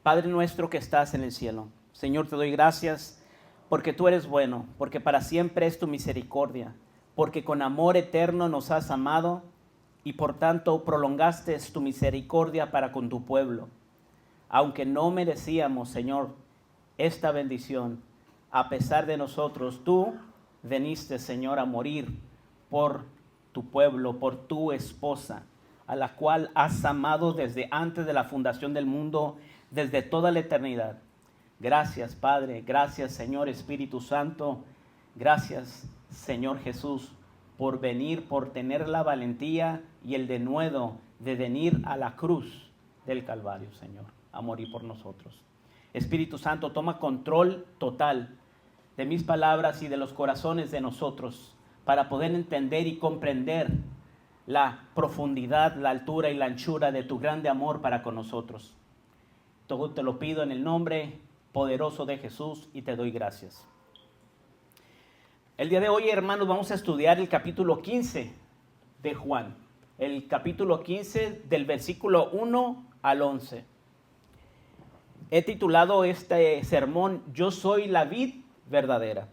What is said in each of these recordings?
Padre nuestro que estás en el cielo, Señor, te doy gracias porque tú eres bueno, porque para siempre es tu misericordia, porque con amor eterno nos has amado y por tanto prolongaste tu misericordia para con tu pueblo. Aunque no merecíamos, Señor, esta bendición, a pesar de nosotros, tú veniste, Señor, a morir por tu pueblo, por tu esposa, a la cual has amado desde antes de la fundación del mundo, desde toda la eternidad. Gracias, Padre, gracias, Señor Espíritu Santo, gracias, Señor Jesús, por venir, por tener la valentía y el denuedo de venir a la cruz del Calvario, Señor, a morir por nosotros. Espíritu Santo, toma control total de mis palabras y de los corazones de nosotros para poder entender y comprender la profundidad, la altura y la anchura de tu grande amor para con nosotros. Todo te lo pido en el nombre poderoso de Jesús y te doy gracias. El día de hoy, hermanos, vamos a estudiar el capítulo 15 de Juan. El capítulo 15 del versículo 1 al 11. He titulado este sermón, Yo soy la vid verdadera.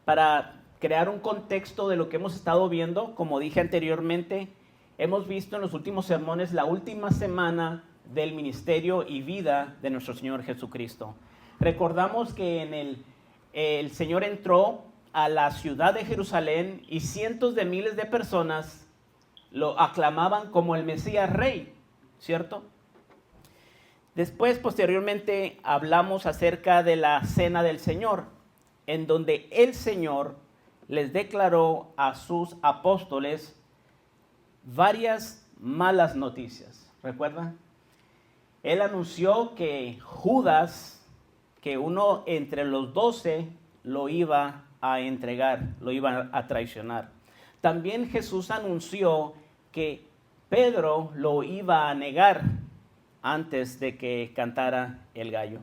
Para crear un contexto de lo que hemos estado viendo, como dije anteriormente, hemos visto en los últimos sermones la última semana del ministerio y vida de nuestro Señor Jesucristo. Recordamos que el Señor entró a la ciudad de Jerusalén y cientos de miles de personas lo aclamaban como el Mesías Rey, ¿cierto? Después, posteriormente, hablamos acerca de la cena del Señor, en donde el Señor les declaró a sus apóstoles varias malas noticias. ¿Recuerdan? Él anunció que Judas, que uno entre los 12, lo iba a entregar, lo iba a traicionar. También Jesús anunció que Pedro lo iba a negar antes de que cantara el gallo.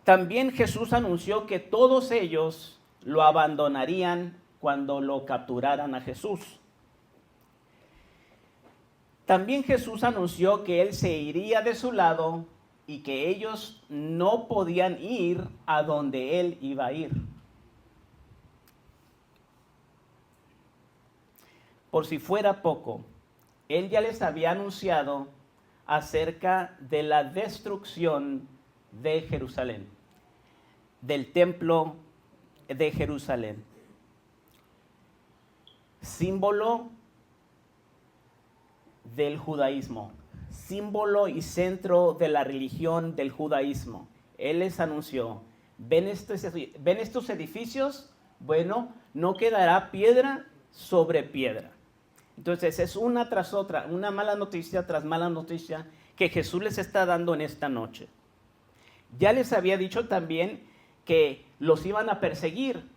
También Jesús anunció que todos ellos lo abandonarían cuando lo capturaran a Jesús. También Jesús anunció que Él se iría de su lado y que ellos no podían ir a donde Él iba a ir. Por si fuera poco, Él ya les había anunciado acerca de la destrucción de Jerusalén, del templo de Jerusalén, símbolo del judaísmo, símbolo y centro de la religión del judaísmo. Él les anunció, ¿ven estos edificios? Bueno, no quedará piedra sobre piedra. Entonces es una tras otra, una mala noticia tras mala noticia que Jesús les está dando en esta noche. Ya les había dicho también que los iban a perseguir,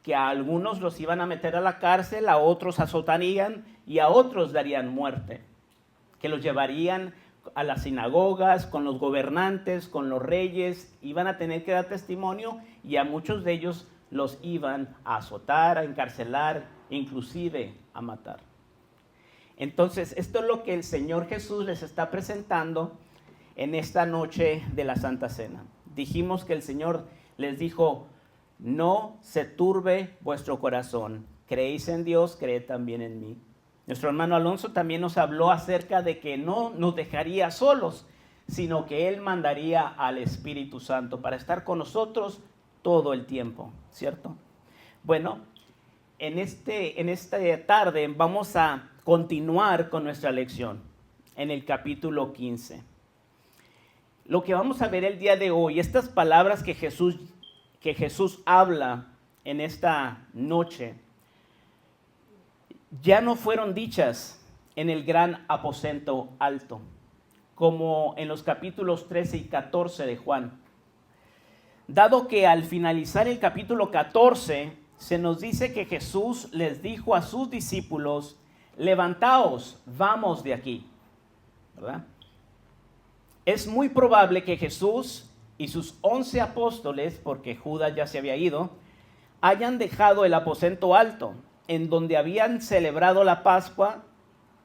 que a algunos los iban a meter a la cárcel, a otros azotarían y a otros darían muerte, que los llevarían a las sinagogas, con los gobernantes, con los reyes, iban a tener que dar testimonio y a muchos de ellos los iban a azotar, a encarcelar, inclusive a matar. Entonces, esto es lo que el Señor Jesús les está presentando en esta noche de la Santa Cena. Dijimos que el Señor les dijo, no se turbe vuestro corazón, creéis en Dios, creed también en mí. Nuestro hermano Alonso también nos habló acerca de que no nos dejaría solos, sino que Él mandaría al Espíritu Santo para estar con nosotros todo el tiempo, ¿cierto? Bueno, en esta tarde vamos a continuar con nuestra lección en el capítulo 15. Lo que vamos a ver el día de hoy, estas palabras que Jesús habla en esta noche, ya no fueron dichas en el gran aposento alto, como en los capítulos 13 y 14 de Juan. Dado que al finalizar el capítulo 14, se nos dice que Jesús les dijo a sus discípulos, levantaos, vamos de aquí, ¿verdad? Es muy probable que Jesús y sus 11 apóstoles, porque Judas ya se había ido, hayan dejado el aposento alto, en donde habían celebrado la Pascua,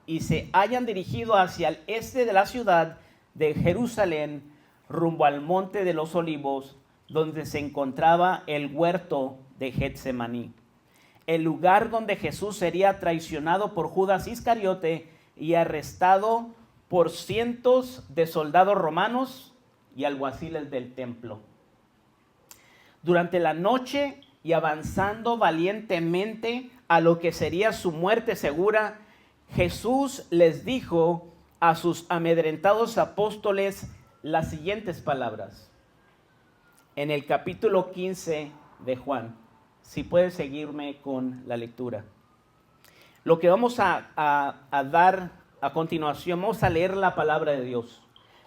y se hayan dirigido hacia el este de la ciudad, de Jerusalén rumbo al monte de los olivos, donde se encontraba el huerto de Getsemaní, el lugar donde Jesús sería traicionado por Judas Iscariote y arrestado por cientos de soldados romanos y alguaciles del templo. Durante la noche y avanzando valientemente a lo que sería su muerte segura, Jesús les dijo a sus amedrentados apóstoles las siguientes palabras. En el capítulo 15 de Juan, si puedes seguirme con la lectura. Lo que vamos a dar a continuación, vamos a leer la palabra de Dios.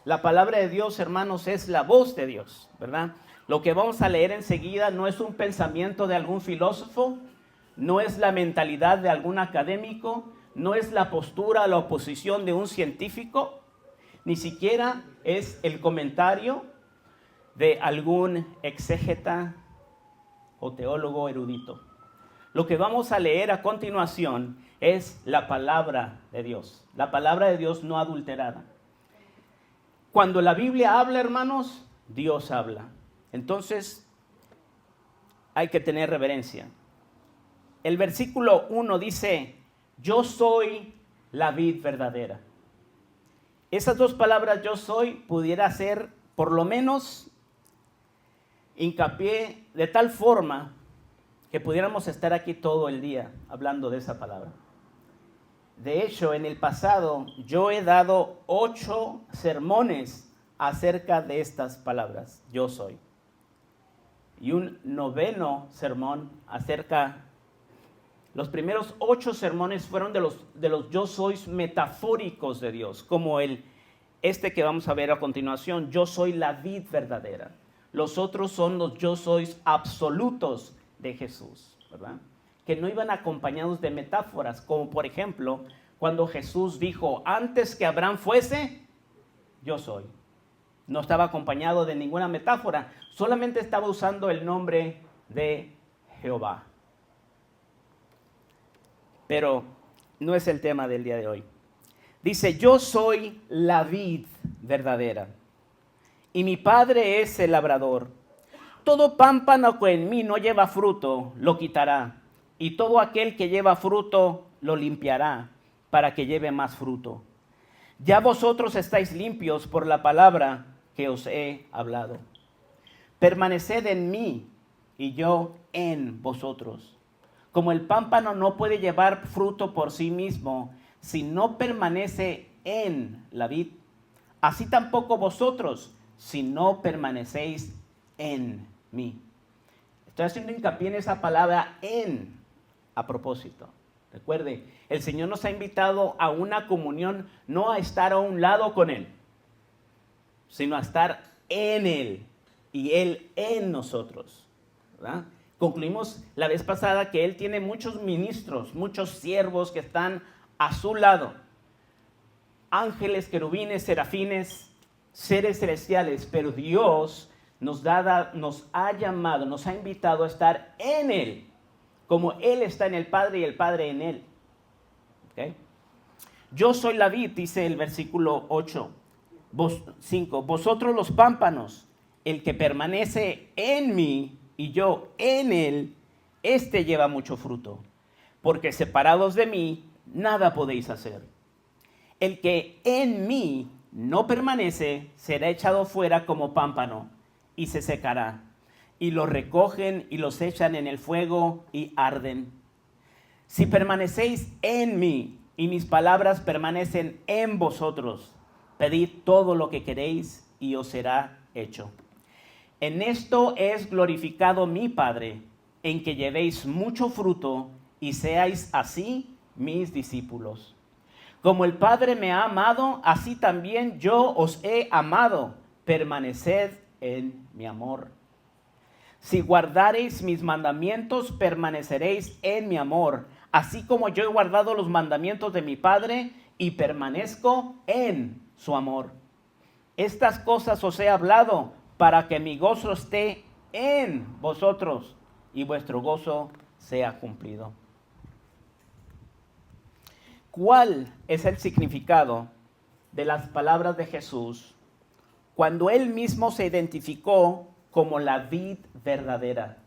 La palabra de Dios, hermanos, es la voz de Dios, ¿verdad? Lo que vamos a leer enseguida no es un pensamiento de algún filósofo, no es la mentalidad de algún académico, no es la postura, la oposición de un científico, ni siquiera es el comentario de algún exégeta o teólogo erudito. Lo que vamos a leer a continuación es la palabra de Dios, la palabra de Dios no adulterada. Cuando la Biblia habla, hermanos, Dios habla. Entonces, hay que tener reverencia. El versículo 1 dice, yo soy la vid verdadera. Esas dos palabras, yo soy, pudiera ser por lo menos hincapié de tal forma que pudiéramos estar aquí todo el día hablando de esa palabra. De hecho, en el pasado yo he dado 8 sermones acerca de estas palabras, yo soy. Y un 9º sermón acerca, los primeros 8 sermones fueron de los yo sois metafóricos de Dios, como este que vamos a ver a continuación, yo soy la vid verdadera. Los otros son los yo sois absolutos de Jesús, ¿verdad? Que no iban acompañados de metáforas, como por ejemplo, cuando Jesús dijo, antes que Abraham fuese, yo soy. No estaba acompañado de ninguna metáfora, solamente estaba usando el nombre de Jehová. Pero no es el tema del día de hoy. Dice, yo soy la vid verdadera y mi Padre es el labrador. Todo pámpano que en mí no lleva fruto, lo quitará, y todo aquel que lleva fruto, lo limpiará, para que lleve más fruto. Ya vosotros estáis limpios por la palabra que os he hablado. Permaneced en mí, y yo en vosotros. Como el pámpano no puede llevar fruto por sí mismo, si no permanece en la vid, así tampoco vosotros, si no permanecéis en mí. Estoy haciendo hincapié en esa palabra en a propósito. Recuerde, el Señor nos ha invitado a una comunión, no a estar a un lado con Él, sino a estar en Él y Él en nosotros, ¿verdad? Concluimos la vez pasada que Él tiene muchos ministros, muchos siervos que están a su lado. Ángeles, querubines, serafines, seres celestiales, pero Dios nos ha llamado, nos ha invitado a estar en Él, como Él está en el Padre y el Padre en Él. ¿Okay? Yo soy la vid, dice el versículo 5, vosotros los pámpanos, el que permanece en mí y yo en él, este lleva mucho fruto, porque separados de mí, nada podéis hacer. El que en mí no permanece, será echado fuera como pámpano y se secará. Y los recogen y los echan en el fuego y arden. Si permanecéis en mí y mis palabras permanecen en vosotros, pedid todo lo que queréis y os será hecho. En esto es glorificado mi Padre, en que llevéis mucho fruto y seáis así mis discípulos. Como el Padre me ha amado, así también yo os he amado. Permaneced en mi amor. Si guardareis mis mandamientos, permaneceréis en mi amor, así como yo he guardado los mandamientos de mi Padre y permanezco en su amor. Estas cosas os he hablado para que mi gozo esté en vosotros y vuestro gozo sea cumplido. ¿Cuál es el significado de las palabras de Jesús cuando él mismo se identificó como la vid verdadera.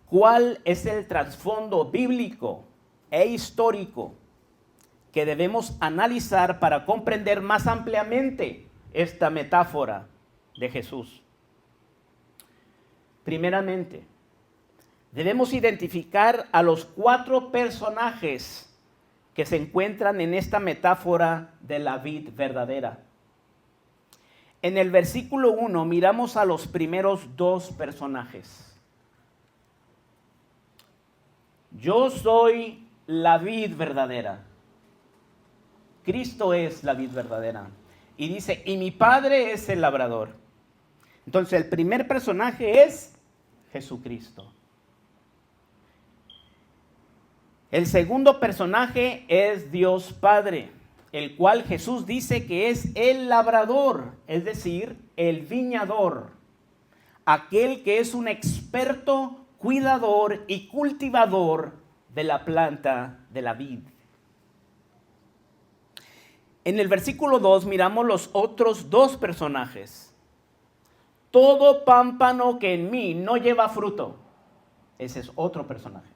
¿Cuál es el trasfondo bíblico e histórico que debemos analizar para comprender más ampliamente esta metáfora de Jesús? Primeramente, debemos identificar a los 4 personajes que se encuentran en esta metáfora de la vid verdadera. En el versículo 1 miramos a los primeros 2 personajes. Yo soy la vid verdadera. Cristo es la vid verdadera. Y dice, y mi Padre es el labrador. Entonces el primer personaje es Jesucristo. El segundo personaje es Dios Padre, el cual Jesús dice que es el labrador, es decir, el viñador, aquel que es un experto cuidador y cultivador de la planta de la vid. En el versículo 2 miramos los otros 2 personajes. Todo pámpano que en mí no lleva fruto, ese es otro personaje,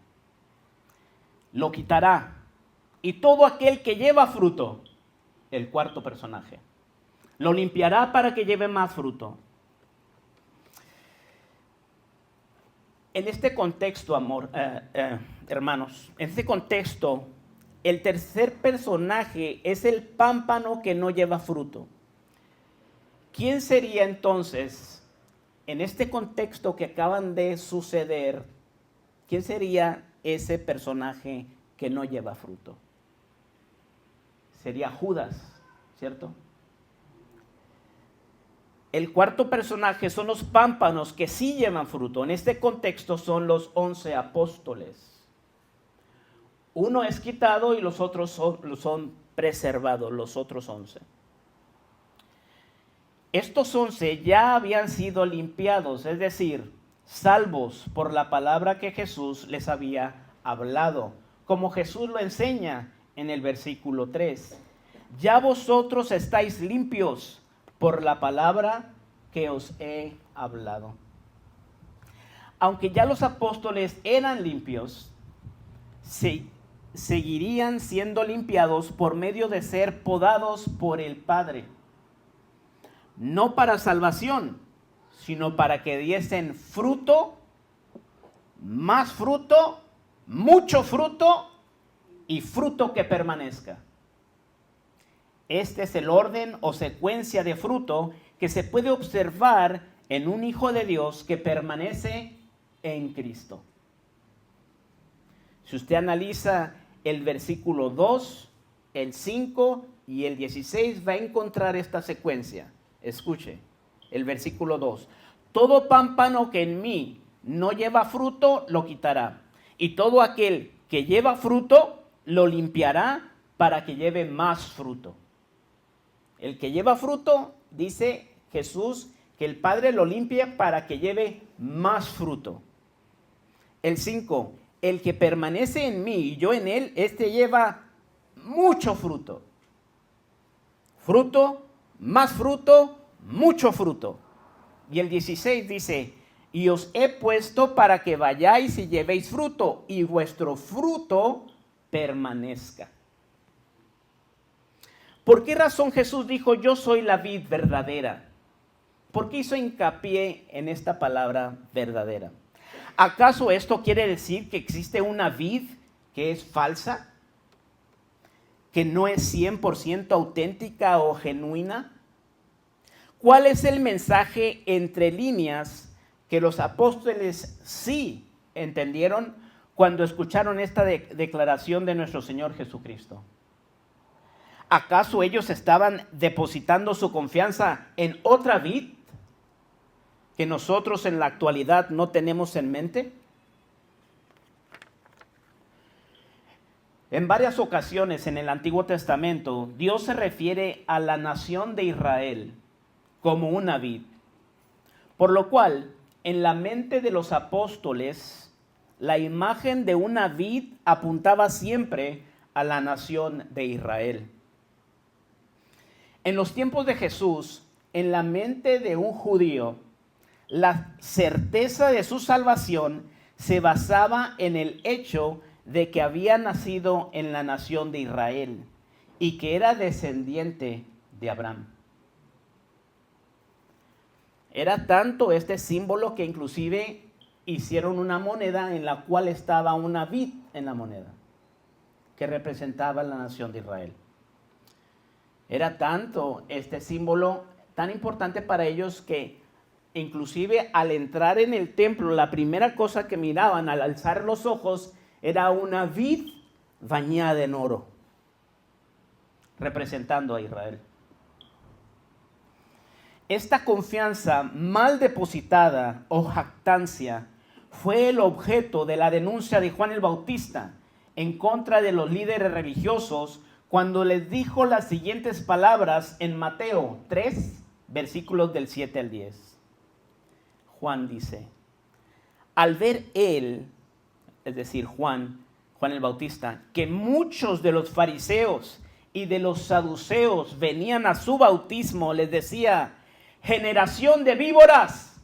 lo quitará. Y todo aquel que lleva fruto, el cuarto personaje, lo limpiará para que lleve más fruto. En este contexto, hermanos, en este contexto, el tercer personaje es el pámpano que no lleva fruto. ¿Quién sería entonces, en este contexto que acaban de suceder, quién sería ese personaje que no lleva fruto? Sería Judas, ¿cierto? El cuarto personaje son los pámpanos que sí llevan fruto. En este contexto son los 11 apóstoles. Uno es quitado y los otros son preservados, los otros 11. Estos 11 ya habían sido limpiados, es decir, salvos por la palabra que Jesús les había hablado, como Jesús lo enseña en el versículo 3. Ya vosotros estáis limpios por la palabra que os he hablado. Aunque ya los apóstoles eran limpios, seguirían siendo limpiados por medio de ser podados por el Padre. No para salvación, sino para que diesen fruto, más fruto, mucho fruto y fruto que permanezca. Este es el orden o secuencia de fruto que se puede observar en un hijo de Dios que permanece en Cristo. Si usted analiza el versículo 2, el 5 y el 16, va a encontrar esta secuencia. Escuche, el versículo 2. Todo pámpano que en mí no lleva fruto, lo quitará. Y todo aquel que lleva fruto, lo limpiará para que lleve más fruto. El que lleva fruto, dice Jesús, que el Padre lo limpia para que lleve más fruto. El 5, el que permanece en mí y yo en él, este lleva mucho fruto. Fruto, más fruto, mucho fruto. Y el 16 dice, y os he puesto para que vayáis y llevéis fruto, y vuestro fruto permanezca. ¿Por qué razón Jesús dijo, yo soy la vid verdadera? ¿Por qué hizo hincapié en esta palabra verdadera? ¿Acaso esto quiere decir que existe una vid que es falsa? ¿Que no es 100% auténtica o genuina? ¿Cuál es el mensaje entre líneas que los apóstoles sí entendieron cuando escucharon esta declaración de nuestro Señor Jesucristo? ¿Acaso ellos estaban depositando su confianza en otra vid que nosotros en la actualidad no tenemos en mente? En varias ocasiones en el Antiguo Testamento, Dios se refiere a la nación de Israel como una vid, por lo cual en la mente de los apóstoles la imagen de una vid apuntaba siempre a la nación de Israel. En los tiempos de Jesús, en la mente de un judío, la certeza de su salvación se basaba en el hecho de que había nacido en la nación de Israel y que era descendiente de Abraham. Era tanto este símbolo que inclusive hicieron una moneda en la cual estaba una vid en la moneda, que representaba la nación de Israel. Era tanto este símbolo tan importante para ellos que inclusive al entrar en el templo, la primera cosa que miraban al alzar los ojos era una vid bañada en oro, representando a Israel. Esta confianza mal depositada o jactancia fue el objeto de la denuncia de Juan el Bautista en contra de los líderes religiosos cuando les dijo las siguientes palabras en Mateo 3, versículos del 7 al 10. Juan dice: al ver él, es decir, Juan el Bautista, que muchos de los fariseos y de los saduceos venían a su bautismo, les decía: generación de víboras,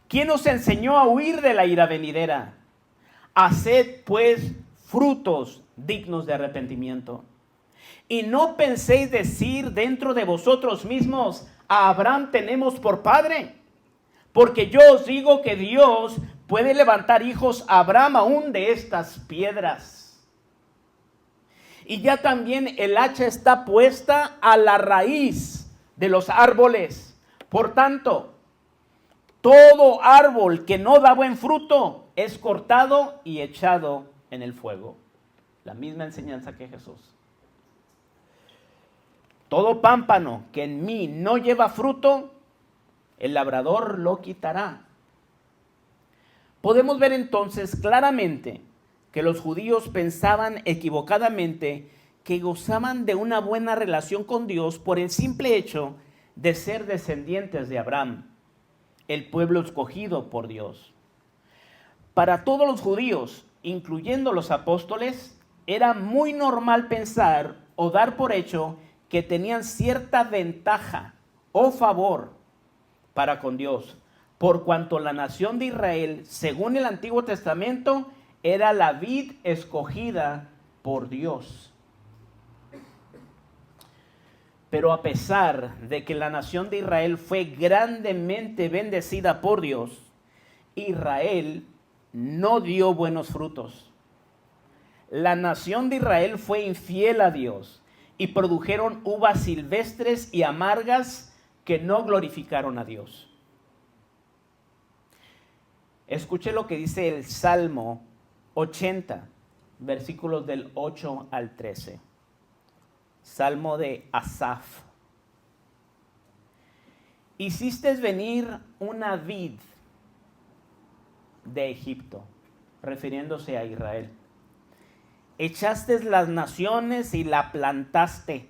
¿quién os enseñó a huir de la ira venidera? Haced pues frutos dignos de arrepentimiento. Y no penséis decir dentro de vosotros mismos: a Abraham tenemos por padre. Porque yo os digo que Dios puede levantar hijos a Abraham aún de estas piedras. Y ya también el hacha está puesta a la raíz de los árboles. Por tanto, todo árbol que no da buen fruto es cortado y echado en el fuego. La misma enseñanza que Jesús. Todo pámpano que en mí no lleva fruto, el labrador lo quitará. Podemos ver entonces claramente que los judíos pensaban equivocadamente que gozaban de una buena relación con Dios por el simple hecho de ser descendientes de Abraham, el pueblo escogido por Dios. Para todos los judíos, incluyendo los apóstoles, era muy normal pensar o dar por hecho que tenían cierta ventaja o favor para con Dios, por cuanto la nación de Israel, según el Antiguo Testamento, era la vid escogida por Dios. Pero a pesar de que la nación de Israel fue grandemente bendecida por Dios, Israel no dio buenos frutos. La nación de Israel fue infiel a Dios y produjeron uvas silvestres y amargas que no glorificaron a Dios. Escuche lo que dice el Salmo 80, versículos del 8 al 13. Salmo de Asaf. Hiciste venir una vid de Egipto, refiriéndose a Israel. Echaste las naciones y la plantaste.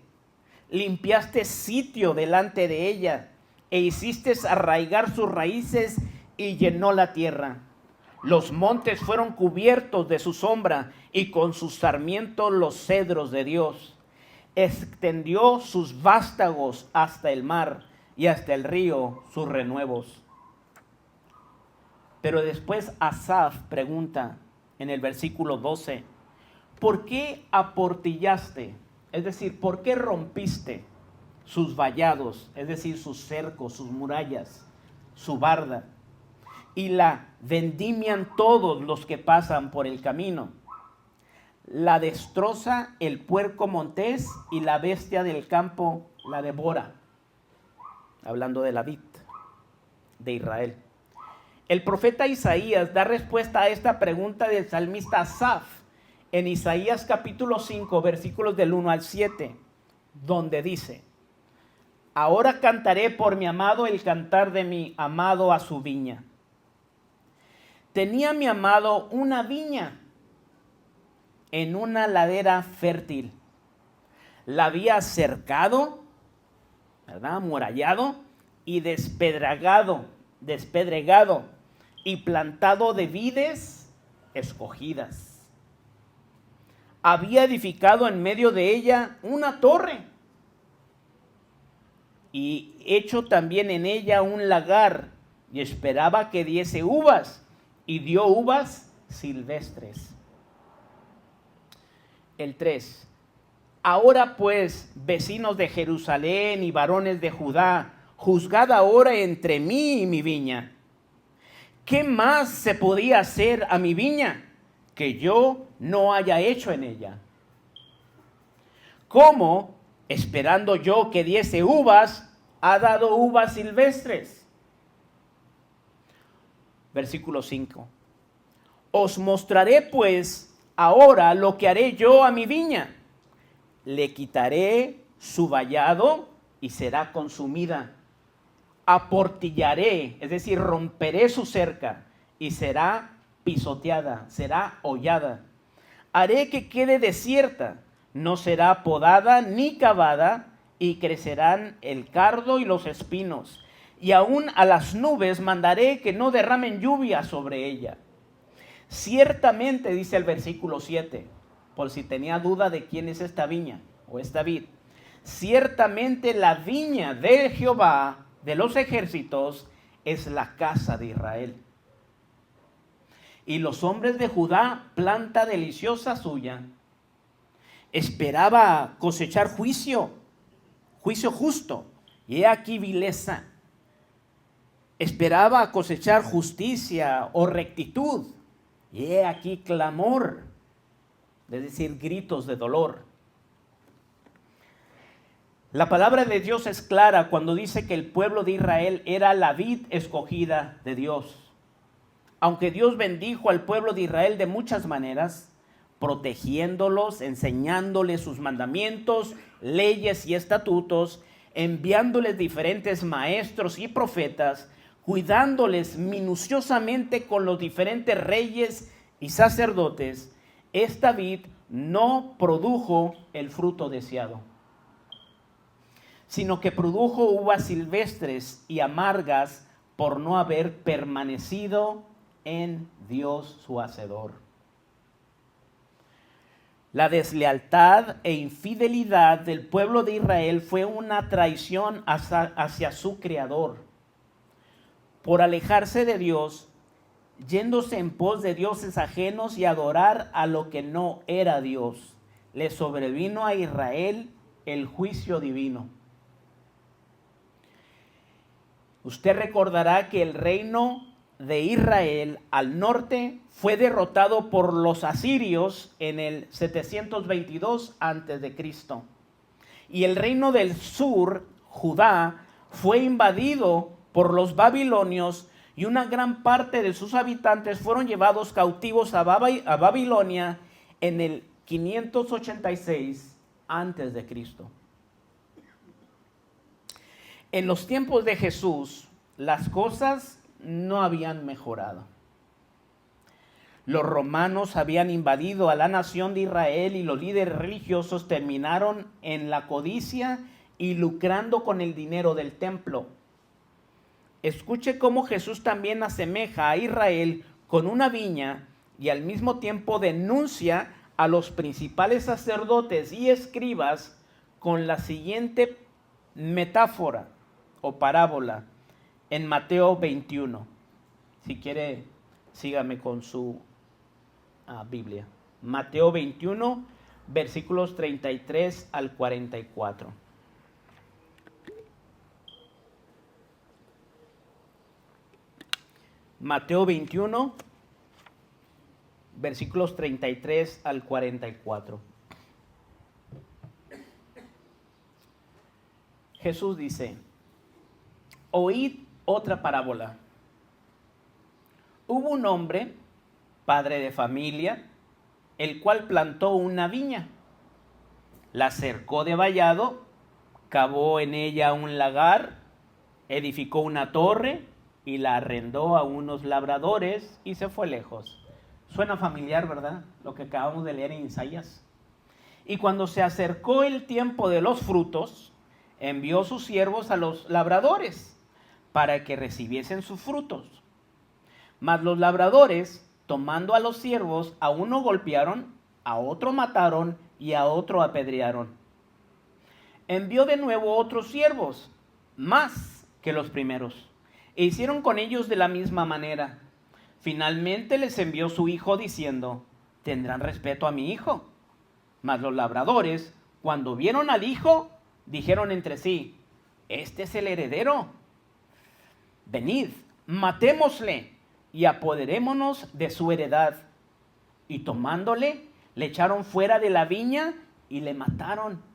Limpiaste sitio delante de ella e hiciste arraigar sus raíces y llenó la tierra. Los montes fueron cubiertos de su sombra y con sus sarmientos los cedros de Dios. Extendió sus vástagos hasta el mar y hasta el río sus renuevos. Pero después Asaf pregunta en el versículo 12, ¿por qué aportillaste? Es decir, ¿por qué rompiste sus vallados? Es decir, sus cercos, sus murallas, su barda. Y la vendimian todos los que pasan por el camino. La destroza el puerco montés y la bestia del campo la devora. Hablando de la vid de Israel. El profeta Isaías da respuesta a esta pregunta del salmista Asaf en Isaías capítulo 5, versículos del 1 al 7, donde dice: ahora cantaré por mi amado el cantar de mi amado a su viña. Tenía mi amado una viña en una ladera fértil. La había cercado, ¿verdad?, amurallado y despedregado y plantado de vides escogidas. Había edificado en medio de ella una torre y hecho también en ella un lagar, y esperaba que diese uvas, y dio uvas silvestres. El 3. Ahora pues, vecinos de Jerusalén y varones de Judá, juzgad ahora entre mí y mi viña. ¿Qué más se podía hacer a mi viña que yo no haya hecho en ella? ¿Cómo, esperando yo que diese uvas, ha dado uvas silvestres? Versículo 5. Os mostraré pues ahora lo que haré yo a mi viña. Le quitaré su vallado y será consumida. Aportillaré, es decir, romperé su cerca y será pisoteada, será hollada. Haré que quede desierta, no será podada ni cavada, y crecerán el cardo y los espinos. Y aún a las nubes mandaré que no derramen lluvia sobre ella. Ciertamente, dice el versículo 7, por si tenía duda de quién es esta viña o esta vid. Ciertamente la viña de Jehová de los ejércitos es la casa de Israel. Y los hombres de Judá, planta deliciosa suya, esperaba cosechar juicio justo, y he aquí vileza. Esperaba cosechar justicia o rectitud, y he aquí clamor, es decir, gritos de dolor. La palabra de Dios es clara cuando dice que el pueblo de Israel era la vid escogida de Dios. Aunque Dios bendijo al pueblo de Israel de muchas maneras, protegiéndolos, enseñándoles sus mandamientos, leyes y estatutos, enviándoles diferentes maestros y profetas, cuidándoles minuciosamente con los diferentes reyes y sacerdotes, esta vid no produjo el fruto deseado, sino que produjo uvas silvestres y amargas por no haber permanecido en Dios su hacedor. La deslealtad e infidelidad del pueblo de Israel fue una traición hacia su Creador. Por alejarse de Dios, yéndose en pos de dioses ajenos y adorar a lo que no era Dios, le sobrevino a Israel el juicio divino. Usted recordará que el reino de Israel al norte fue derrotado por los asirios en el 722 a.C. Y el reino del sur, Judá, fue invadido por los babilonios y una gran parte de sus habitantes fueron llevados cautivos a Babilonia en el 586 a.C. En los tiempos de Jesús, las cosas no habían mejorado. Los romanos habían invadido a la nación de Israel y los líderes religiosos terminaron en la codicia y lucrando con el dinero del templo. Escuche cómo Jesús también asemeja a Israel con una viña y al mismo tiempo denuncia a los principales sacerdotes y escribas con la siguiente metáfora o parábola en Mateo 21. Si quiere, sígame con su Biblia. Mateo 21, versículos 33 al 44. Mateo 21, versículos 33 al 44. Jesús dice: oíd otra parábola. Hubo un hombre, padre de familia, el cual plantó una viña, la cercó de vallado, cavó en ella un lagar, edificó una torre y la arrendó a unos labradores y se fue lejos. Suena familiar, ¿verdad? Lo que acabamos de leer en Isaías. Y cuando se acercó el tiempo de los frutos, envió sus siervos a los labradores para que recibiesen sus frutos. Mas los labradores, tomando a los siervos, a uno golpearon, a otro mataron y a otro apedrearon. Envió de nuevo otros siervos más que los primeros. E hicieron con ellos de la misma manera. Finalmente les envió su hijo diciendo: tendrán respeto a mi hijo. Mas los labradores, cuando vieron al hijo, dijeron entre sí: este es el heredero. Venid, matémosle y apoderémonos de su heredad. Y tomándole, le echaron fuera de la viña y le mataron.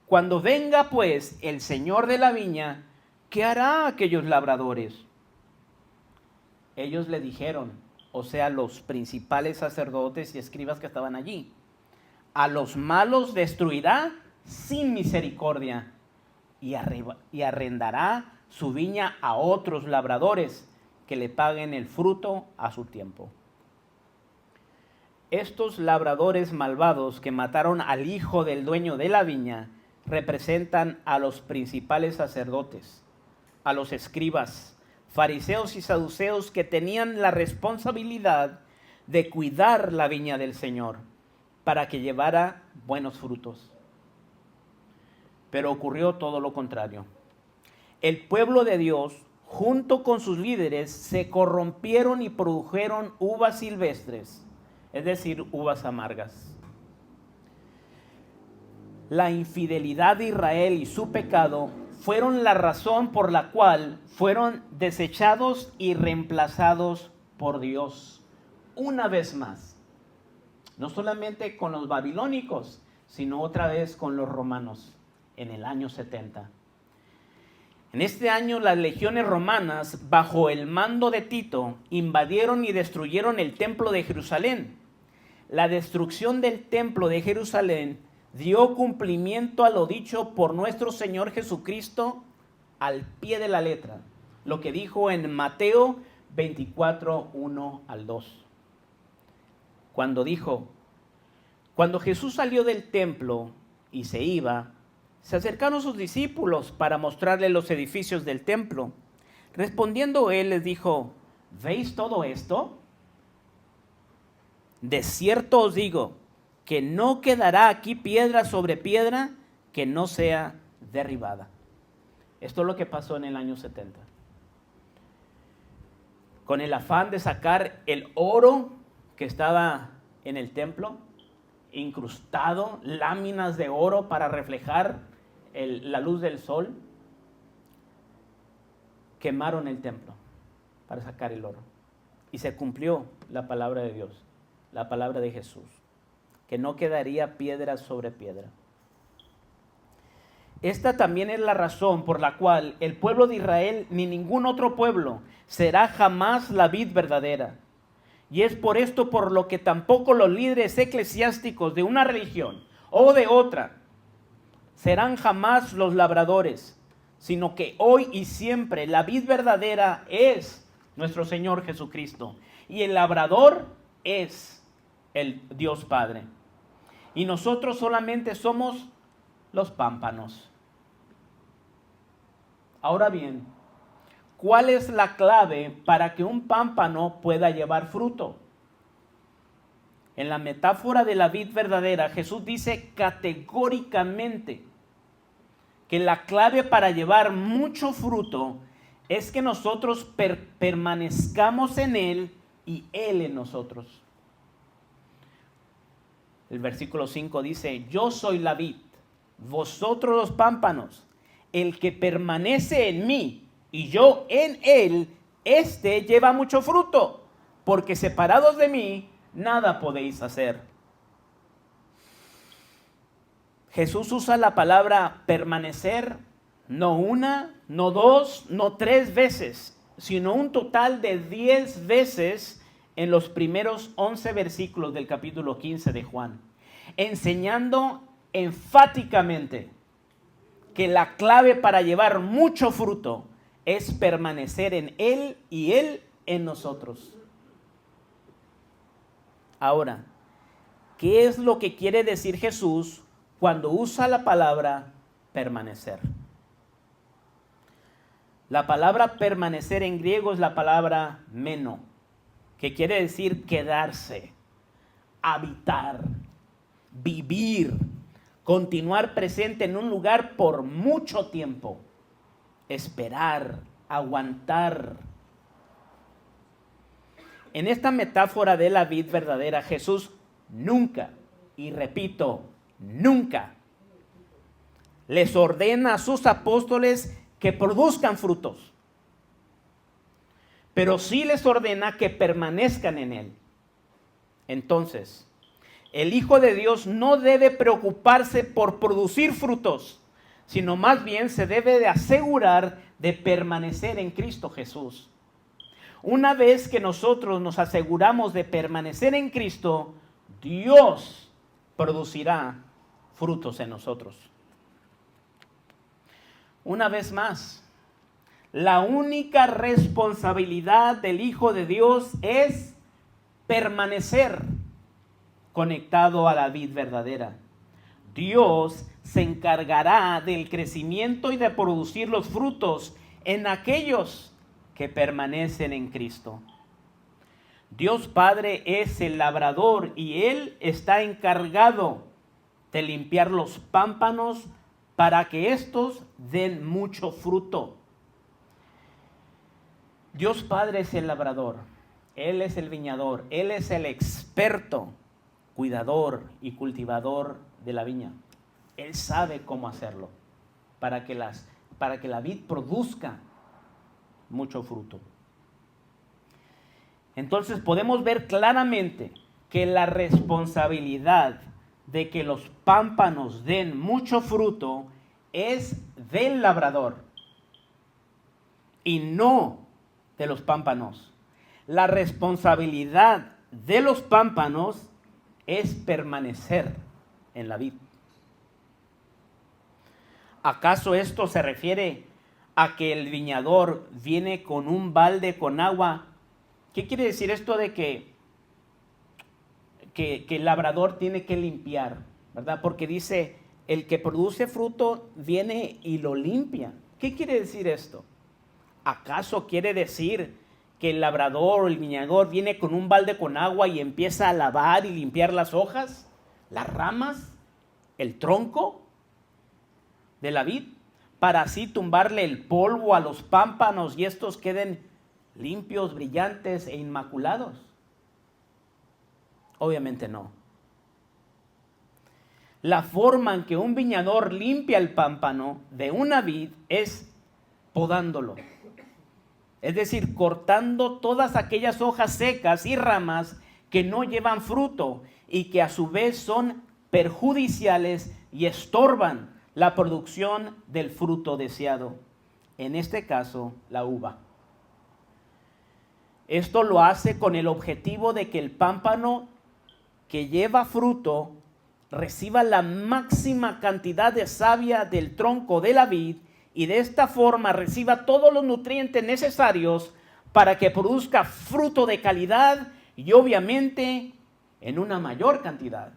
Cuando venga pues el señor de la viña, ¿qué hará aquellos labradores? Ellos le dijeron, o sea, los principales sacerdotes y escribas que estaban allí: a los malos destruirá sin misericordia y arrendará su viña a otros labradores que le paguen el fruto a su tiempo. Estos labradores malvados que mataron al hijo del dueño de la viña representan a los principales sacerdotes, a los escribas, fariseos y saduceos que tenían la responsabilidad de cuidar la viña del Señor para que llevara buenos frutos. Pero ocurrió todo lo contrario. El pueblo de Dios, junto con sus líderes, se corrompieron y produjeron uvas silvestres, es decir, uvas amargas. La infidelidad de Israel y su pecado fueron la razón por la cual fueron desechados y reemplazados por Dios una vez más. No solamente con los babilónicos, sino otra vez con los romanos en el año 70. En este año las legiones romanas, bajo el mando de Tito, invadieron y destruyeron el templo de Jerusalén. La destrucción del templo de Jerusalén dio cumplimiento a lo dicho por nuestro Señor Jesucristo al pie de la letra, lo que dijo en Mateo 24, 1 al 2. Cuando dijo: cuando Jesús salió del templo y se iba, se acercaron sus discípulos para mostrarle los edificios del templo. Respondiendo él les dijo: ¿veis todo esto? De cierto os digo que no quedará aquí piedra sobre piedra que no sea derribada. Esto es lo que pasó en el año 70. Con el afán de sacar el oro que estaba en el templo, incrustado, láminas de oro para reflejar la luz del sol, quemaron el templo para sacar el oro. Y se cumplió la palabra de Dios, la palabra de Jesús, que no quedaría piedra sobre piedra. Esta también es la razón por la cual el pueblo de Israel ni ningún otro pueblo será jamás la vid verdadera. Y es por esto por lo que tampoco los líderes eclesiásticos de una religión o de otra serán jamás los labradores, sino que hoy y siempre la vid verdadera es nuestro Señor Jesucristo y el labrador es el Dios Padre. Y nosotros solamente somos los pámpanos. Ahora bien, ¿cuál es la clave para que un pámpano pueda llevar fruto? En la metáfora de la vid verdadera, Jesús dice categóricamente que la clave para llevar mucho fruto es que nosotros permanezcamos en Él y Él en nosotros. El versículo 5 dice: yo soy la vid, vosotros los pámpanos. El que permanece en mí y yo en él, éste lleva mucho fruto, porque separados de mí, nada podéis hacer. Jesús usa la palabra permanecer, no una, no dos, no 3 veces, sino un total de 10 veces en los primeros 11 versículos del capítulo 15 de Juan, enseñando enfáticamente que la clave para llevar mucho fruto es permanecer en Él y Él en nosotros. Ahora, ¿qué es lo que quiere decir Jesús cuando usa la palabra permanecer? La palabra permanecer en griego es la palabra meno, que quiere decir quedarse, habitar, vivir, continuar presente en un lugar por mucho tiempo, esperar, aguantar. En esta metáfora de la vid verdadera, Jesús nunca, y repito, nunca, les ordena a sus apóstoles que produzcan frutos, pero sí les ordena que permanezcan en él. Entonces, el Hijo de Dios no debe preocuparse por producir frutos, sino más bien se debe de asegurar de permanecer en Cristo Jesús. Una vez que nosotros nos aseguramos de permanecer en Cristo, Dios producirá frutos en nosotros. Una vez más, la única responsabilidad del Hijo de Dios es permanecer conectado a la vid verdadera. Dios se encargará del crecimiento y de producir los frutos en aquellos que permanecen en Cristo. Dios Padre es el labrador y Él está encargado de limpiar los pámpanos para que éstos den mucho fruto. Dios Padre es el labrador, Él es el viñador, Él es el experto, cuidador y cultivador de la viña. Él sabe cómo hacerlo para que la vid produzca mucho fruto. Entonces podemos ver claramente que la responsabilidad de que los pámpanos den mucho fruto es del labrador y no de los pámpanos. La responsabilidad de los pámpanos es permanecer en la vid. ¿Acaso esto se refiere a que el viñador viene con un balde con agua? ¿Qué quiere decir esto de que el labrador tiene que limpiar, ¿verdad? Porque dice, el que produce fruto viene y lo limpia. ¿Qué quiere decir esto? ¿Acaso quiere decir que el labrador o el viñador viene con un balde con agua y empieza a lavar y limpiar las hojas, las ramas, el tronco de la vid, para así tumbarle el polvo a los pámpanos y estos queden limpios, brillantes e inmaculados? Obviamente no. La forma en que un viñador limpia el pámpano de una vid es podándolo. Es decir, cortando todas aquellas hojas secas y ramas que no llevan fruto y que a su vez son perjudiciales y estorban la producción del fruto deseado. En este caso, la uva. Esto lo hace con el objetivo de que el pámpano que lleva fruto reciba la máxima cantidad de savia del tronco de la vid y de esta forma reciba todos los nutrientes necesarios para que produzca fruto de calidad y obviamente en una mayor cantidad.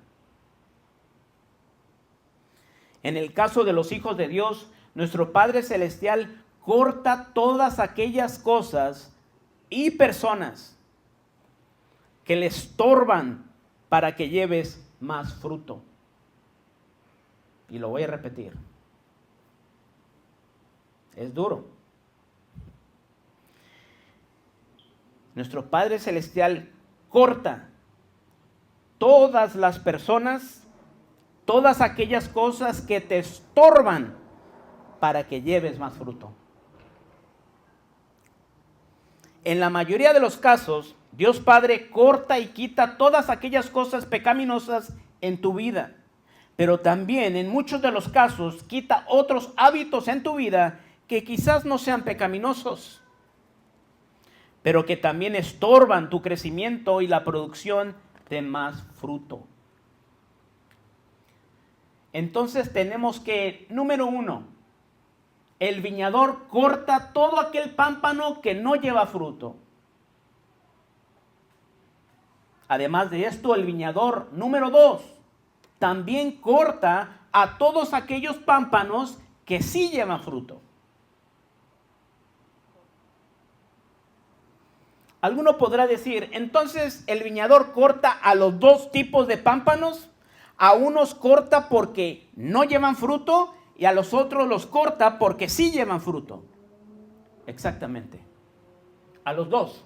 En el caso de los hijos de Dios, nuestro Padre Celestial corta todas aquellas cosas y personas que le estorban para que lleves más fruto. Y lo voy a repetir. Es duro. Nuestro Padre Celestial corta todas las personas, todas aquellas cosas que te estorban para que lleves más fruto. En la mayoría de los casos, Dios Padre corta y quita todas aquellas cosas pecaminosas en tu vida. Pero también en muchos de los casos quita otros hábitos en tu vida que quizás no sean pecaminosos, pero que también estorban tu crecimiento y la producción de más fruto. Entonces tenemos que, número 1, el viñador corta todo aquel pámpano que no lleva fruto. Además de esto, el viñador, número 2, también corta a todos aquellos pámpanos que sí llevan fruto. Alguno podrá decir, entonces el viñador corta a los dos tipos de pámpanos, A unos corta porque no llevan fruto y a los otros los corta porque sí llevan fruto. Exactamente. A los dos.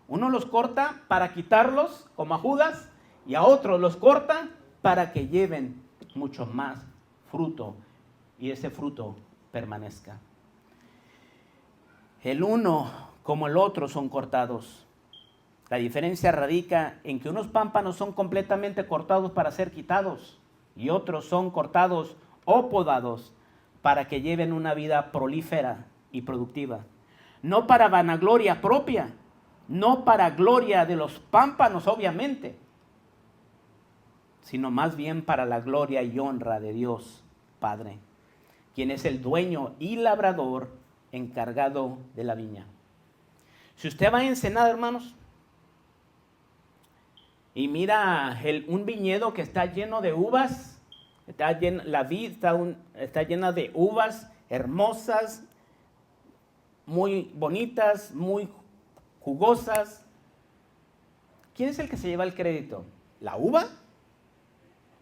Uno los corta para quitarlos, como a Judas, y a otros los corta para que lleven mucho más fruto y ese fruto permanezca. El uno como el otro son cortados. La diferencia radica en que unos pámpanos son completamente cortados para ser quitados y otros son cortados o podados para que lleven una vida prolífera y productiva. No para vanagloria propia, no para gloria de los pámpanos, obviamente, sino más bien para la gloria y honra de Dios Padre, quien es el dueño y labrador encargado de la viña. Si usted va a Ensenada, hermanos, y mira un viñedo que está lleno de uvas, la vid está llena de uvas hermosas, muy bonitas, muy jugosas. ¿Quién es el que se lleva el crédito? ¿La uva?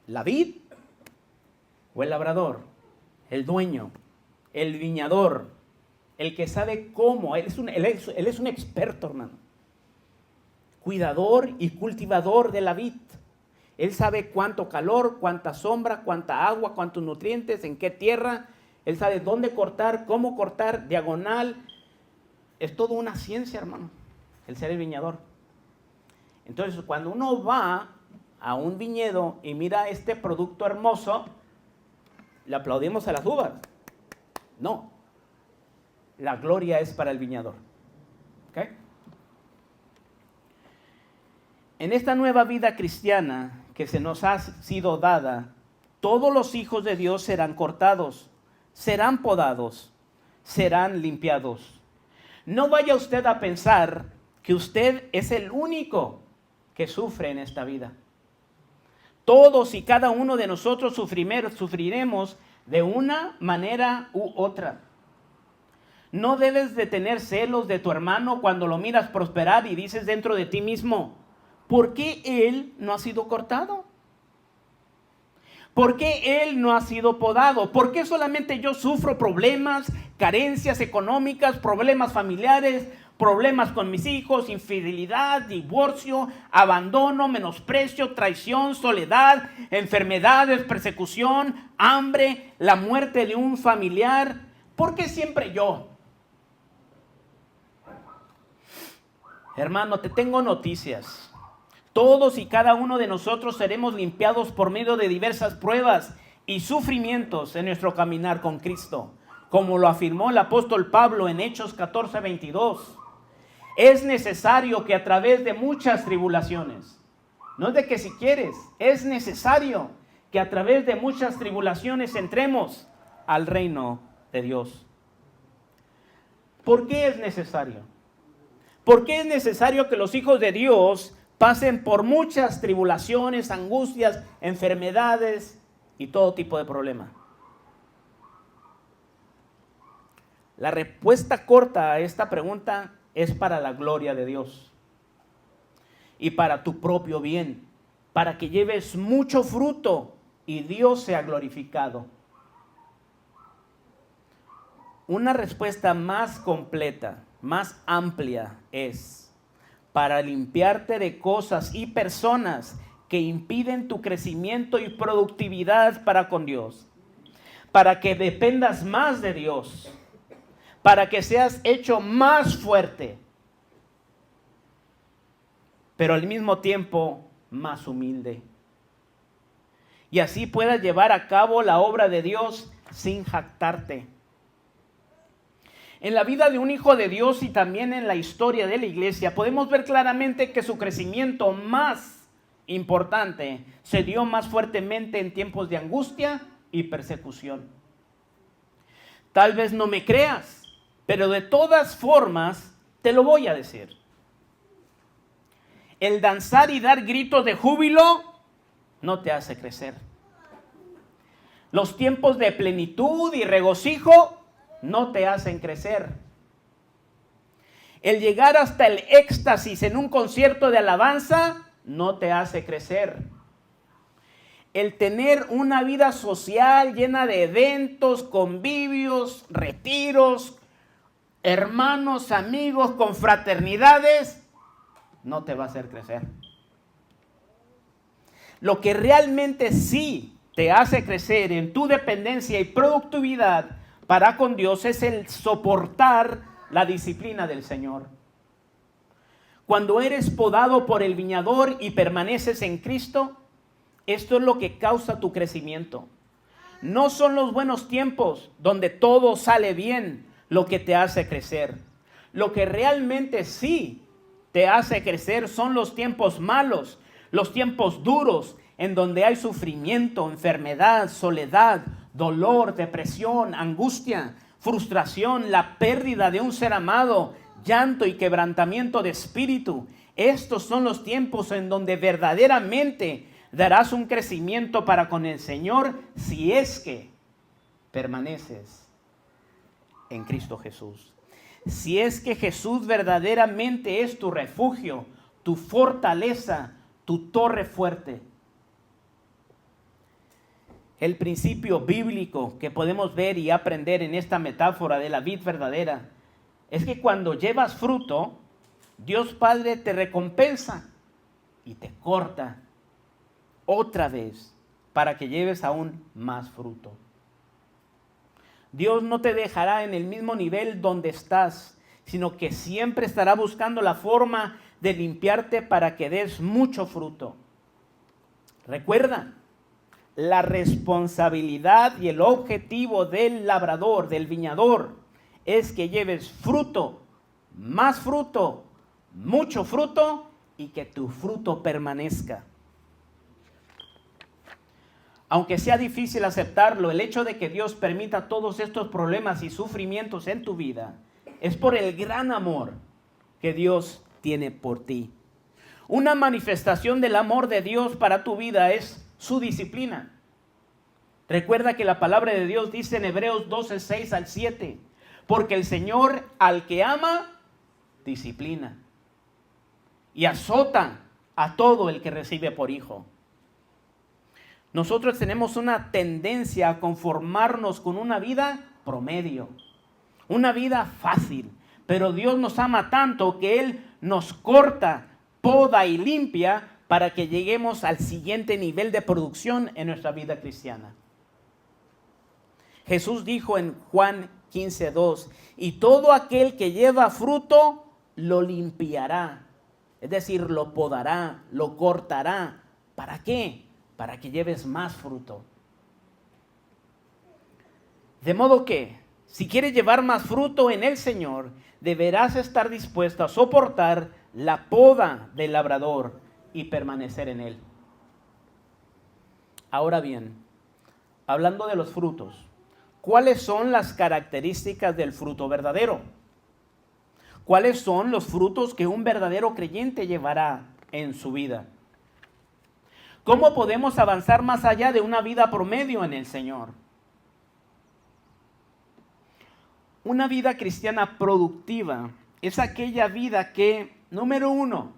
¿La vid? ¿O el labrador? El dueño, el viñador, el que sabe cómo. Él es un experto, hermano. Cuidador y cultivador de la vid. Él sabe cuánto calor, cuánta sombra, cuánta agua, cuántos nutrientes, en qué tierra. Él sabe dónde cortar, cómo cortar, diagonal. Es toda una ciencia, hermano, el ser el viñador. Entonces, cuando uno va a un viñedo y mira este producto hermoso, le aplaudimos a las uvas. No, la gloria es para el viñador. ¿Ok? En esta nueva vida cristiana que se nos ha sido dada, todos los hijos de Dios serán cortados, serán podados, serán limpiados. No vaya usted a pensar que usted es el único que sufre en esta vida. Todos y cada uno de nosotros sufriremos de una manera u otra. No debes de tener celos de tu hermano cuando lo miras prosperar y dices dentro de ti mismo, ¿por qué él no ha sido cortado? ¿Por qué él no ha sido podado? ¿Por qué solamente yo sufro problemas, carencias económicas, problemas familiares, problemas con mis hijos, infidelidad, divorcio, abandono, menosprecio, traición, soledad, enfermedades, persecución, hambre, la muerte de un familiar? ¿Por qué siempre yo? Hermano, te tengo noticias. Todos y cada uno de nosotros seremos limpiados por medio de diversas pruebas y sufrimientos en nuestro caminar con Cristo, como lo afirmó el apóstol Pablo en Hechos 14:22. Es necesario que a través de muchas tribulaciones, no es de que si quieres, es necesario que a través de muchas tribulaciones entremos al reino de Dios. ¿Por qué es necesario? ¿Por qué es necesario que los hijos de Dios pasen por muchas tribulaciones, angustias, enfermedades y todo tipo de problemas? La respuesta corta a esta pregunta es para la gloria de Dios y para tu propio bien, para que lleves mucho fruto y Dios sea glorificado. Una respuesta más completa, más amplia es para limpiarte de cosas y personas que impiden tu crecimiento y productividad para con Dios, para que dependas más de Dios, para que seas hecho más fuerte, pero al mismo tiempo más humilde, y así puedas llevar a cabo la obra de Dios sin jactarte. En la vida de un hijo de Dios y también en la historia de la iglesia podemos ver claramente que su crecimiento más importante se dio más fuertemente en tiempos de angustia y persecución. Tal vez no me creas, pero de todas formas te lo voy a decir. El danzar y dar gritos de júbilo no te hace crecer. Los tiempos de plenitud y regocijo no te hacen crecer. El llegar hasta el éxtasis en un concierto de alabanza no te hace crecer. el tener una vida social llena de eventos, convivios, retiros, hermanos, amigos, confraternidades, no te va a hacer crecer. Lo que realmente sí te hace crecer en tu dependencia y productividad para con Dios es el soportar la disciplina del Señor. Cuando eres podado por el viñador y permaneces en Cristo, esto es lo que causa tu crecimiento. No son los buenos tiempos donde todo sale bien lo que te hace crecer. Lo que realmente sí te hace crecer son los tiempos malos, los tiempos duros, en donde hay sufrimiento, enfermedad, soledad, dolor, depresión, angustia, frustración, la pérdida de un ser amado, llanto y quebrantamiento de espíritu. Estos son los tiempos en donde verdaderamente darás un crecimiento para con el Señor si es que permaneces en Cristo Jesús. Si es que Jesús verdaderamente es tu refugio, tu fortaleza, tu torre fuerte. El principio bíblico que podemos ver y aprender en esta metáfora de la vid verdadera es que cuando llevas fruto, Dios Padre te recompensa y te corta otra vez para que lleves aún más fruto. Dios no te dejará en el mismo nivel donde estás, sino que siempre estará buscando la forma de limpiarte para que des mucho fruto. Recuerda, la responsabilidad y el objetivo del labrador, del viñador, es que lleves fruto, más fruto, mucho fruto y que tu fruto permanezca. Aunque sea difícil aceptarlo, el hecho de que Dios permita todos estos problemas y sufrimientos en tu vida es por el gran amor que Dios tiene por ti. Una manifestación del amor de Dios para tu vida es su disciplina. Recuerda que la palabra de Dios dice en Hebreos 12, 6 al 7, porque el Señor al que ama, disciplina y azota a todo el que recibe por hijo. Nosotros tenemos una tendencia a conformarnos con una vida promedio, una vida fácil, pero Dios nos ama tanto que Él nos corta, poda y limpia para que lleguemos al siguiente nivel de producción en nuestra vida cristiana. Jesús dijo en Juan 15:2, y todo aquel que lleva fruto lo limpiará, es decir, lo podará, lo cortará. ¿Para qué? Para que lleves más fruto. De modo que, si quieres llevar más fruto en el Señor, deberás estar dispuesto a soportar la poda del labrador y permanecer en él. Ahora bien, hablando de los frutos, ¿cuáles son las características del fruto verdadero? ¿Cuáles son los frutos que un verdadero creyente llevará en su vida? ¿Cómo podemos avanzar más allá de una vida promedio en el Señor? Una vida cristiana productiva es aquella vida que, número uno,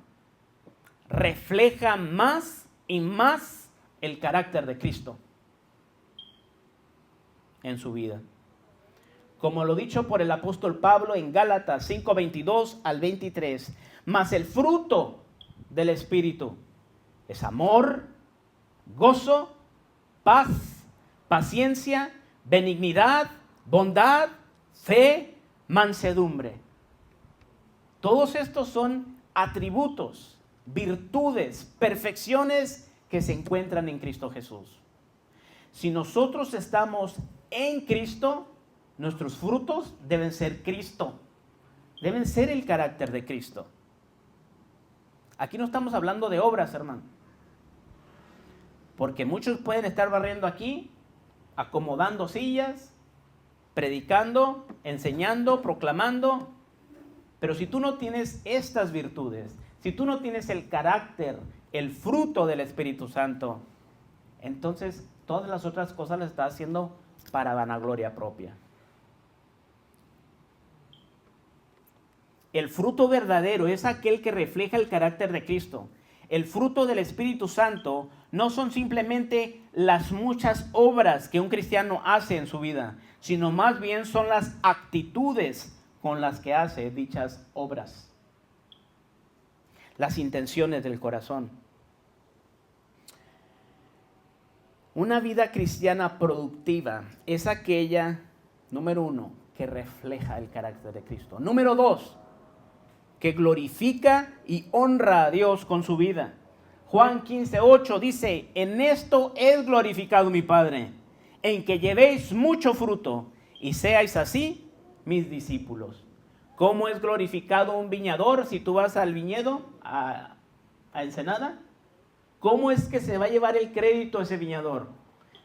refleja más y más el carácter de Cristo en su vida. Como lo dicho por el apóstol Pablo en Gálatas 5:22 al 23, mas el fruto del Espíritu es amor, gozo, paz, paciencia, benignidad, bondad, fe, mansedumbre. Todos estos son atributos, virtudes, perfecciones que se encuentran en Cristo Jesús. Si nosotros estamos en Cristo, nuestros frutos deben ser Cristo, deben ser el carácter de Cristo. Aquí no estamos hablando de obras, hermano. Porque muchos pueden estar barriendo aquí, acomodando sillas, predicando, enseñando, proclamando. Pero si tú no tienes estas virtudes, si tú no tienes el carácter, el fruto del Espíritu Santo, entonces todas las otras cosas las estás haciendo para vanagloria propia. El fruto verdadero es aquel que refleja el carácter de Cristo. el fruto del Espíritu Santo no son simplemente las muchas obras que un cristiano hace en su vida, sino más bien son las actitudes con las que hace dichas obras, las intenciones del corazón. Una vida cristiana productiva es aquella, número 1, que refleja el carácter de Cristo. Número 2, que glorifica y honra a Dios con su vida. Juan 15:8 dice, en esto es glorificado mi Padre, en que llevéis mucho fruto y seáis así mis discípulos. ¿Cómo es glorificado un viñador si tú vas al viñedo, a Ensenada? ¿Cómo es que se va a llevar el crédito ese viñador?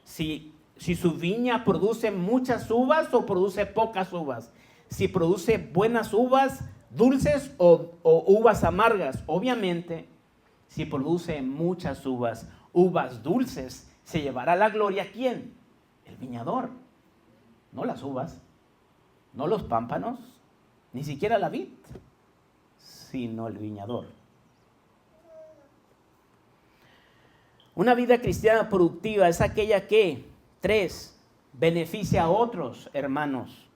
Si su viña produce muchas uvas o produce pocas uvas. Si produce buenas uvas, dulces o uvas amargas. Obviamente, si produce muchas uvas dulces, se llevará la gloria ¿quién? El viñador. No las uvas, no los pámpanos, ni siquiera la vid, sino el viñador. Una vida cristiana productiva es aquella que, 3, beneficia a otros hermanos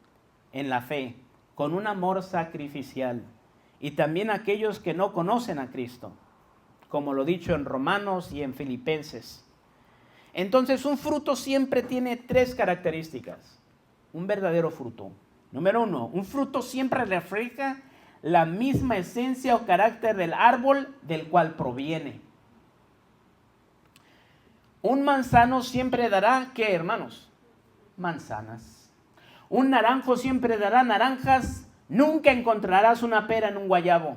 en la fe con un amor sacrificial y también a aquellos que no conocen a Cristo, como lo dicho en Romanos y en Filipenses. Entonces, un fruto siempre tiene 3 características. Un verdadero fruto. Número 1, un fruto siempre refleja la misma esencia o carácter del árbol del cual proviene. Un manzano siempre dará, ¿qué, hermanos? Manzanas. Un naranjo siempre dará naranjas. Nunca encontrarás una pera en un guayabo.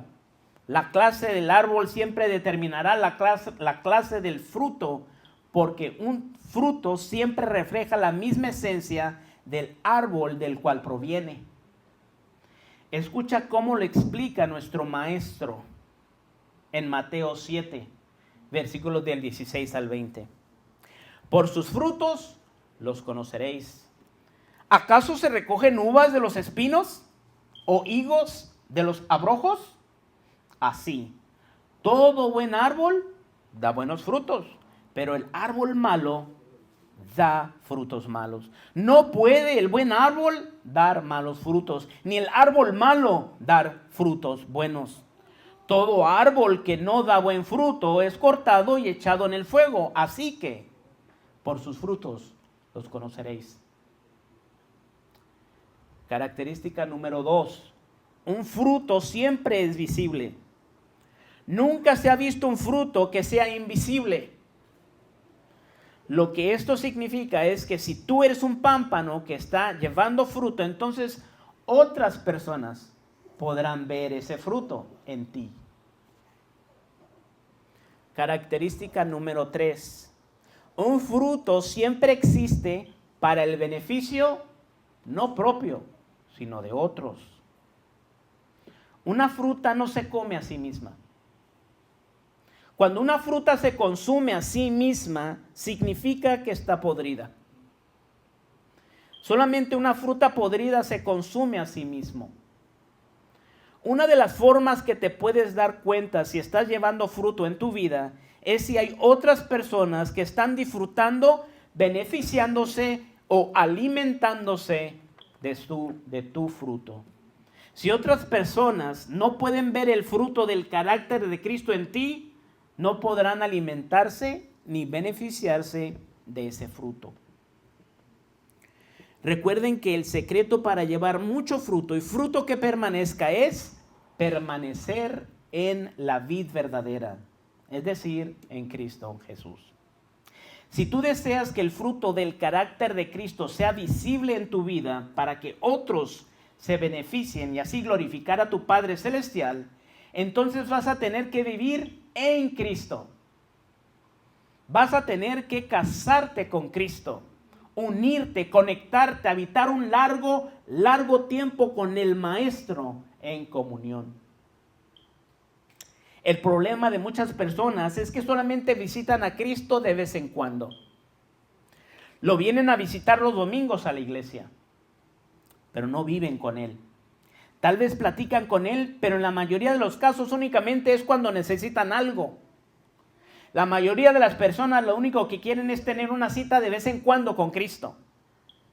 La clase del árbol siempre determinará la clase del fruto, porque un fruto siempre refleja la misma esencia del árbol del cual proviene. Escucha cómo lo explica nuestro maestro en Mateo 7, versículos del 16 al 20. Por sus frutos los conoceréis. ¿Acaso se recogen uvas de los espinos o higos de los abrojos? Así, todo buen árbol da buenos frutos, pero el árbol malo da frutos malos. No puede el buen árbol dar malos frutos, ni el árbol malo dar frutos buenos. Todo árbol que no da buen fruto es cortado y echado en el fuego. Así que, por sus frutos los conoceréis. Característica número 2. Un fruto siempre es visible. Nunca se ha visto un fruto que sea invisible. Lo que esto significa es que si tú eres un pámpano que está llevando fruto, entonces otras personas podrán ver ese fruto en ti. Característica número 3. Un fruto siempre existe para el beneficio no propio, sino de otros. Una fruta no se come a sí misma. Cuando una fruta se consume a sí misma, significa que está podrida. Solamente una fruta podrida se consume a sí mismo. Una de las formas que te puedes dar cuenta si estás llevando fruto en tu vida es si hay otras personas que están disfrutando, beneficiándose o alimentándose de tu fruto. Si otras personas no pueden ver el fruto del carácter de Cristo en ti, no podrán alimentarse ni beneficiarse de ese fruto. Recuerden que el secreto para llevar mucho fruto y fruto que permanezca es permanecer en la vid verdadera, es decir, en Cristo Jesús. Si tú deseas que el fruto del carácter de Cristo sea visible en tu vida para que otros se beneficien y así glorificar a tu Padre Celestial, entonces vas a tener que vivir en Cristo. Vas a tener que casarte con Cristo, unirte, conectarte, habitar un largo tiempo con el Maestro en comunión. El problema de muchas personas es que solamente visitan a Cristo de vez en cuando. Lo vienen a visitar los domingos a la iglesia, pero no viven con Él. Tal vez platican con Él, pero en la mayoría de los casos únicamente es cuando necesitan algo. La mayoría de las personas lo único que quieren es tener una cita de vez en cuando con Cristo.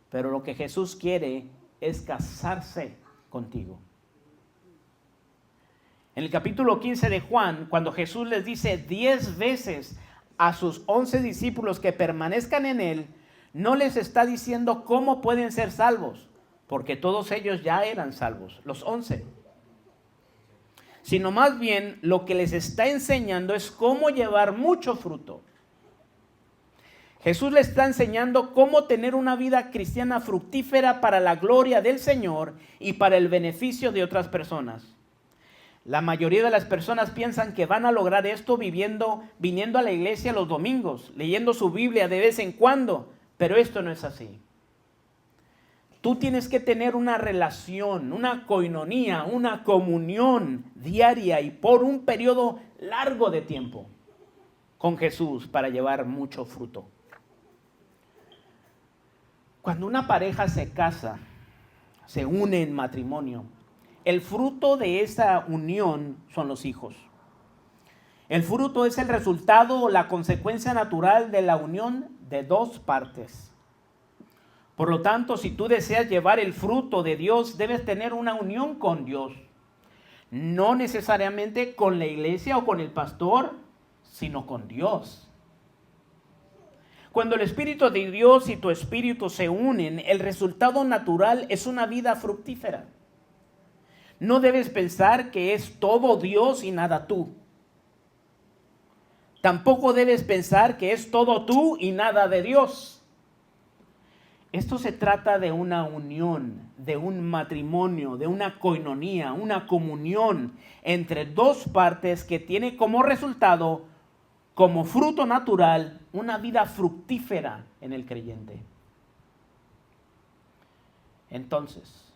Pero lo que Jesús quiere es casarse contigo. En el capítulo 15 de Juan, cuando Jesús les dice 10 veces a sus 11 discípulos que permanezcan en Él, no les está diciendo cómo pueden ser salvos, porque todos ellos ya eran salvos, los 11. Sino más bien lo que les está enseñando es cómo llevar mucho fruto. Jesús les está enseñando cómo tener una vida cristiana fructífera para la gloria del Señor y para el beneficio de otras personas. La mayoría de las personas piensan que van a lograr esto viniendo a la iglesia los domingos, leyendo su Biblia de vez en cuando, pero esto no es así. Tú tienes que tener una relación, una coinonía, una comunión diaria y por un periodo largo de tiempo con Jesús para llevar mucho fruto. Cuando una pareja se casa, se une en matrimonio, el fruto de esa unión son los hijos. El fruto es el resultado o la consecuencia natural de la unión de dos partes. Por lo tanto, si tú deseas llevar el fruto de Dios, debes tener una unión con Dios. No necesariamente con la iglesia o con el pastor, sino con Dios. Cuando el Espíritu de Dios y tu espíritu se unen, el resultado natural es una vida fructífera. No debes pensar que es todo Dios y nada tú. Tampoco debes pensar que es todo tú y nada de Dios. Esto se trata de una unión, de un matrimonio, de una coinonía, una comunión entre dos partes que tiene como resultado, como fruto natural, una vida fructífera en el creyente. Entonces,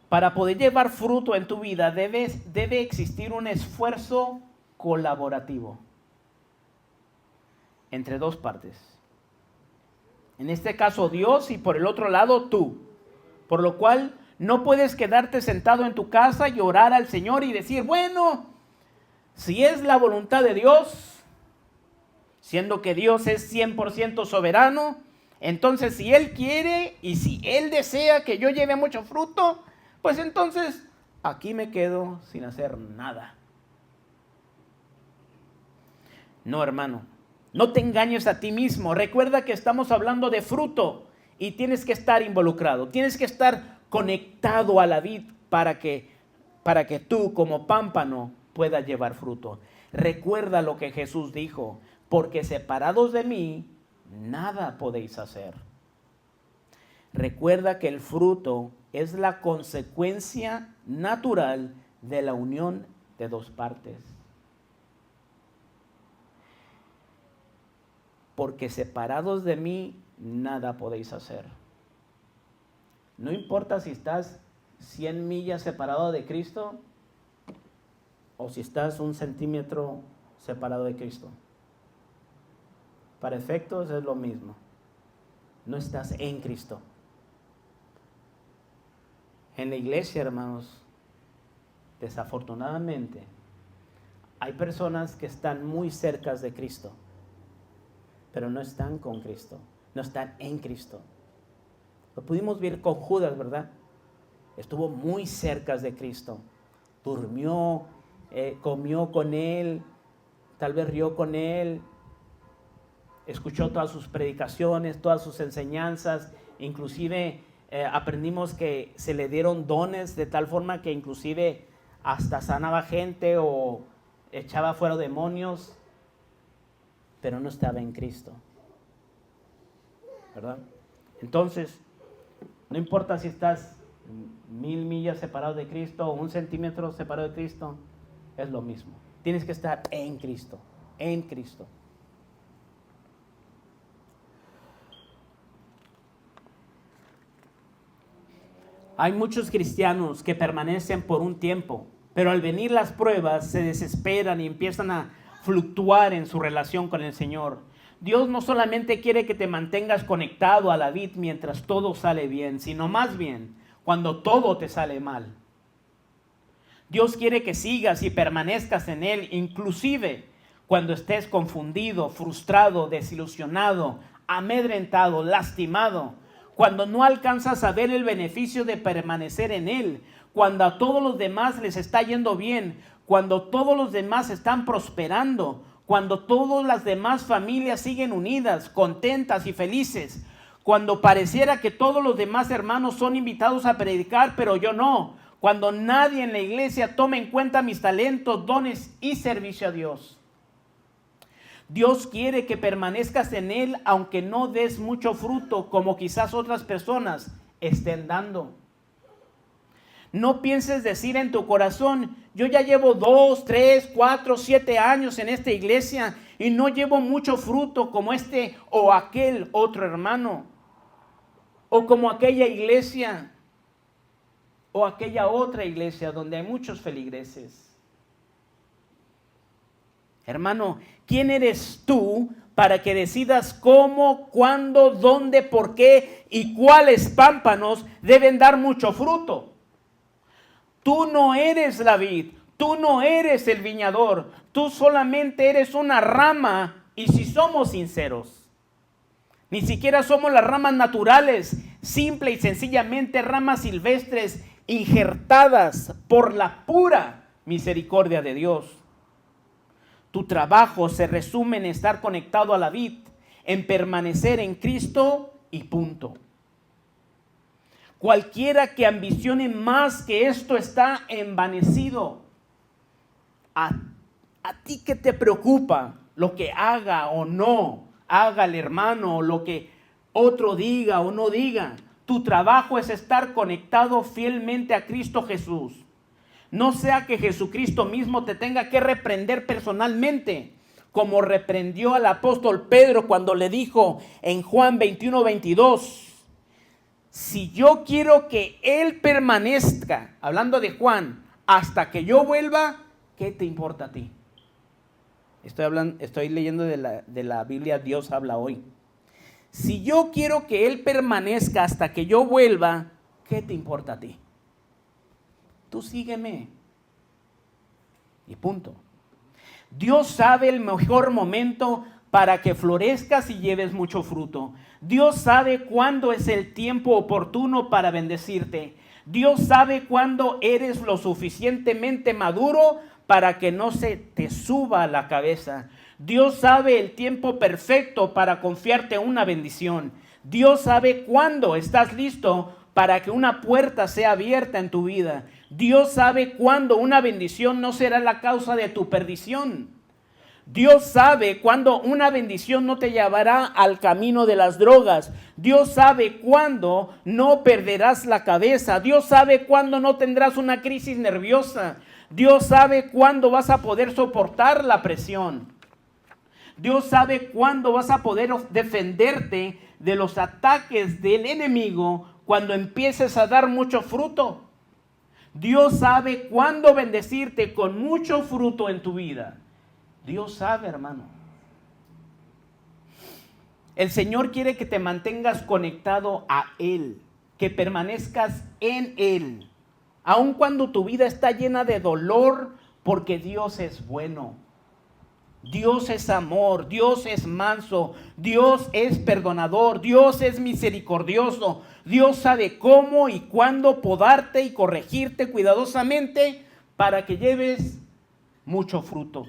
para poder llevar fruto en tu vida debe existir un esfuerzo colaborativo entre dos partes. En este caso Dios y por el otro lado tú. Por lo cual no puedes quedarte sentado en tu casa y orar al Señor y decir, bueno, si es la voluntad de Dios, siendo que Dios es 100% soberano, entonces si Él quiere y si Él desea que yo lleve mucho fruto, pues entonces aquí me quedo sin hacer nada. No, hermano, no te engañes a ti mismo. Recuerda que estamos hablando de fruto y tienes que estar involucrado. Tienes que estar conectado a la vid para que tú como pámpano puedas llevar fruto. Recuerda lo que Jesús dijo, porque separados de mí, nada podéis hacer. Recuerda que el fruto es la consecuencia natural de la unión de dos partes. Porque separados de mí, nada podéis hacer. No importa si estás 100 millas separado de Cristo o si estás 1 centímetro separado de Cristo. Para efectos es lo mismo. No estás en Cristo. En la iglesia, hermanos, desafortunadamente, hay personas que están muy cerca de Cristo, pero no están con Cristo, no están en Cristo. Lo pudimos ver con Judas, ¿verdad? Estuvo muy cerca de Cristo. Durmió, comió con Él, tal vez rió con Él, escuchó todas sus predicaciones, todas sus enseñanzas, inclusive aprendimos que se le dieron dones de tal forma que inclusive hasta sanaba gente o echaba fuera demonios, pero no estaba en Cristo, ¿verdad? Entonces, no importa si estás 1000 millas separado de Cristo o 1 centímetro separado de Cristo, es lo mismo. Tienes que estar en Cristo, en Cristo. Hay muchos cristianos que permanecen por un tiempo, pero al venir las pruebas se desesperan y empiezan a fluctuar en su relación con el Señor. Dios no solamente quiere que te mantengas conectado a la vid mientras todo sale bien, sino más bien cuando todo te sale mal. Dios quiere que sigas y permanezcas en Él, inclusive cuando estés confundido, frustrado, desilusionado, amedrentado, lastimado, cuando no alcanzas a ver el beneficio de permanecer en Él, cuando a todos los demás les está yendo bien, cuando todos los demás están prosperando, cuando todas las demás familias siguen unidas, contentas y felices, cuando pareciera que todos los demás hermanos son invitados a predicar, pero yo no, cuando nadie en la iglesia toma en cuenta mis talentos, dones y servicio a Dios. Dios quiere que permanezcas en Él aunque no des mucho fruto como quizás otras personas estén dando. No pienses decir en tu corazón, yo ya llevo 2, 3, 4, 7 años en esta iglesia y no llevo mucho fruto como este o aquel otro hermano, o como aquella iglesia o aquella otra iglesia donde hay muchos feligreses. Hermano, ¿quién eres tú para que decidas cómo, cuándo, dónde, por qué y cuáles pámpanos deben dar mucho fruto? Tú no eres la vid, tú no eres el viñador, tú solamente eres una rama. Y si somos sinceros, ni siquiera somos las ramas naturales, simple y sencillamente ramas silvestres injertadas por la pura misericordia de Dios. Tu trabajo se resume en estar conectado a la vid, en permanecer en Cristo y punto. Cualquiera que ambicione más que esto está envanecido. ¿A ti qué te preocupa lo que haga o no haga el hermano, o lo que otro diga o no diga? Tu trabajo es estar conectado fielmente a Cristo Jesús. No sea que Jesucristo mismo te tenga que reprender personalmente, como reprendió al apóstol Pedro cuando le dijo en Juan 21:22, si yo quiero que Él permanezca, hablando de Juan, hasta que yo vuelva, ¿qué te importa a ti? Estoy leyendo de la Biblia Dios habla hoy. Si yo quiero que Él permanezca hasta que yo vuelva, ¿qué te importa a ti? Tú sígueme. Y punto. Dios sabe el mejor momento para que florezcas y lleves mucho fruto. Dios sabe cuándo es el tiempo oportuno para bendecirte. Dios sabe cuándo eres lo suficientemente maduro para que no se te suba a la cabeza. Dios sabe el tiempo perfecto para confiarte una bendición. Dios sabe cuándo estás listo para que una puerta sea abierta en tu vida. Dios sabe cuándo una bendición no será la causa de tu perdición. Dios sabe cuándo una bendición no te llevará al camino de las drogas. Dios sabe cuándo no perderás la cabeza. Dios sabe cuándo no tendrás una crisis nerviosa. Dios sabe cuándo vas a poder soportar la presión. Dios sabe cuándo vas a poder defenderte de los ataques del enemigo cuando empieces a dar mucho fruto. Dios sabe cuándo bendecirte con mucho fruto en tu vida. Dios sabe, hermano. El Señor quiere que te mantengas conectado a Él, que permanezcas en Él, aun cuando tu vida está llena de dolor, porque Dios es bueno. Dios es amor, Dios es manso, Dios es perdonador, Dios es misericordioso. Dios sabe cómo y cuándo podarte y corregirte cuidadosamente para que lleves mucho fruto.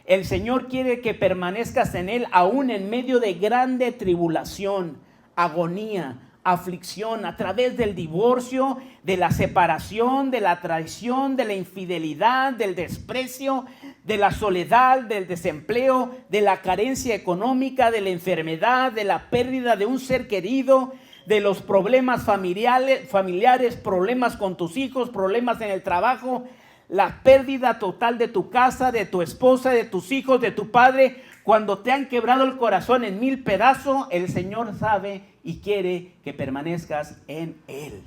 El Señor quiere que permanezcas en Él aún en medio de grande tribulación, agonía, aflicción, a través del divorcio, de la separación, de la traición, de la infidelidad, del desprecio, de la soledad, del desempleo, de la carencia económica, de la enfermedad, de la pérdida de un ser querido, de los problemas familiares, problemas con tus hijos, problemas en el trabajo, la pérdida total de tu casa, de tu esposa, de tus hijos, de tu padre. Cuando te han quebrado el corazón en 1000 pedazos, el Señor sabe y quiere que permanezcas en Él.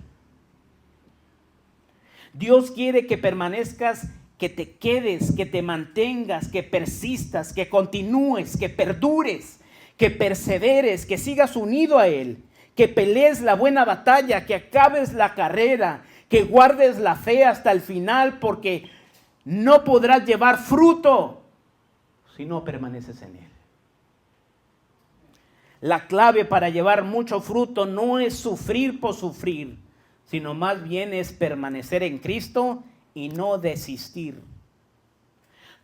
Dios quiere que permanezcas, que te quedes, que te mantengas, que persistas, que continúes, que perdures, que perseveres, que sigas unido a Él, que pelees la buena batalla, que acabes la carrera, que guardes la fe hasta el final, porque no podrás llevar fruto si no permaneces en Él. La clave para llevar mucho fruto no es sufrir por sufrir, sino más bien es permanecer en Cristo y no desistir.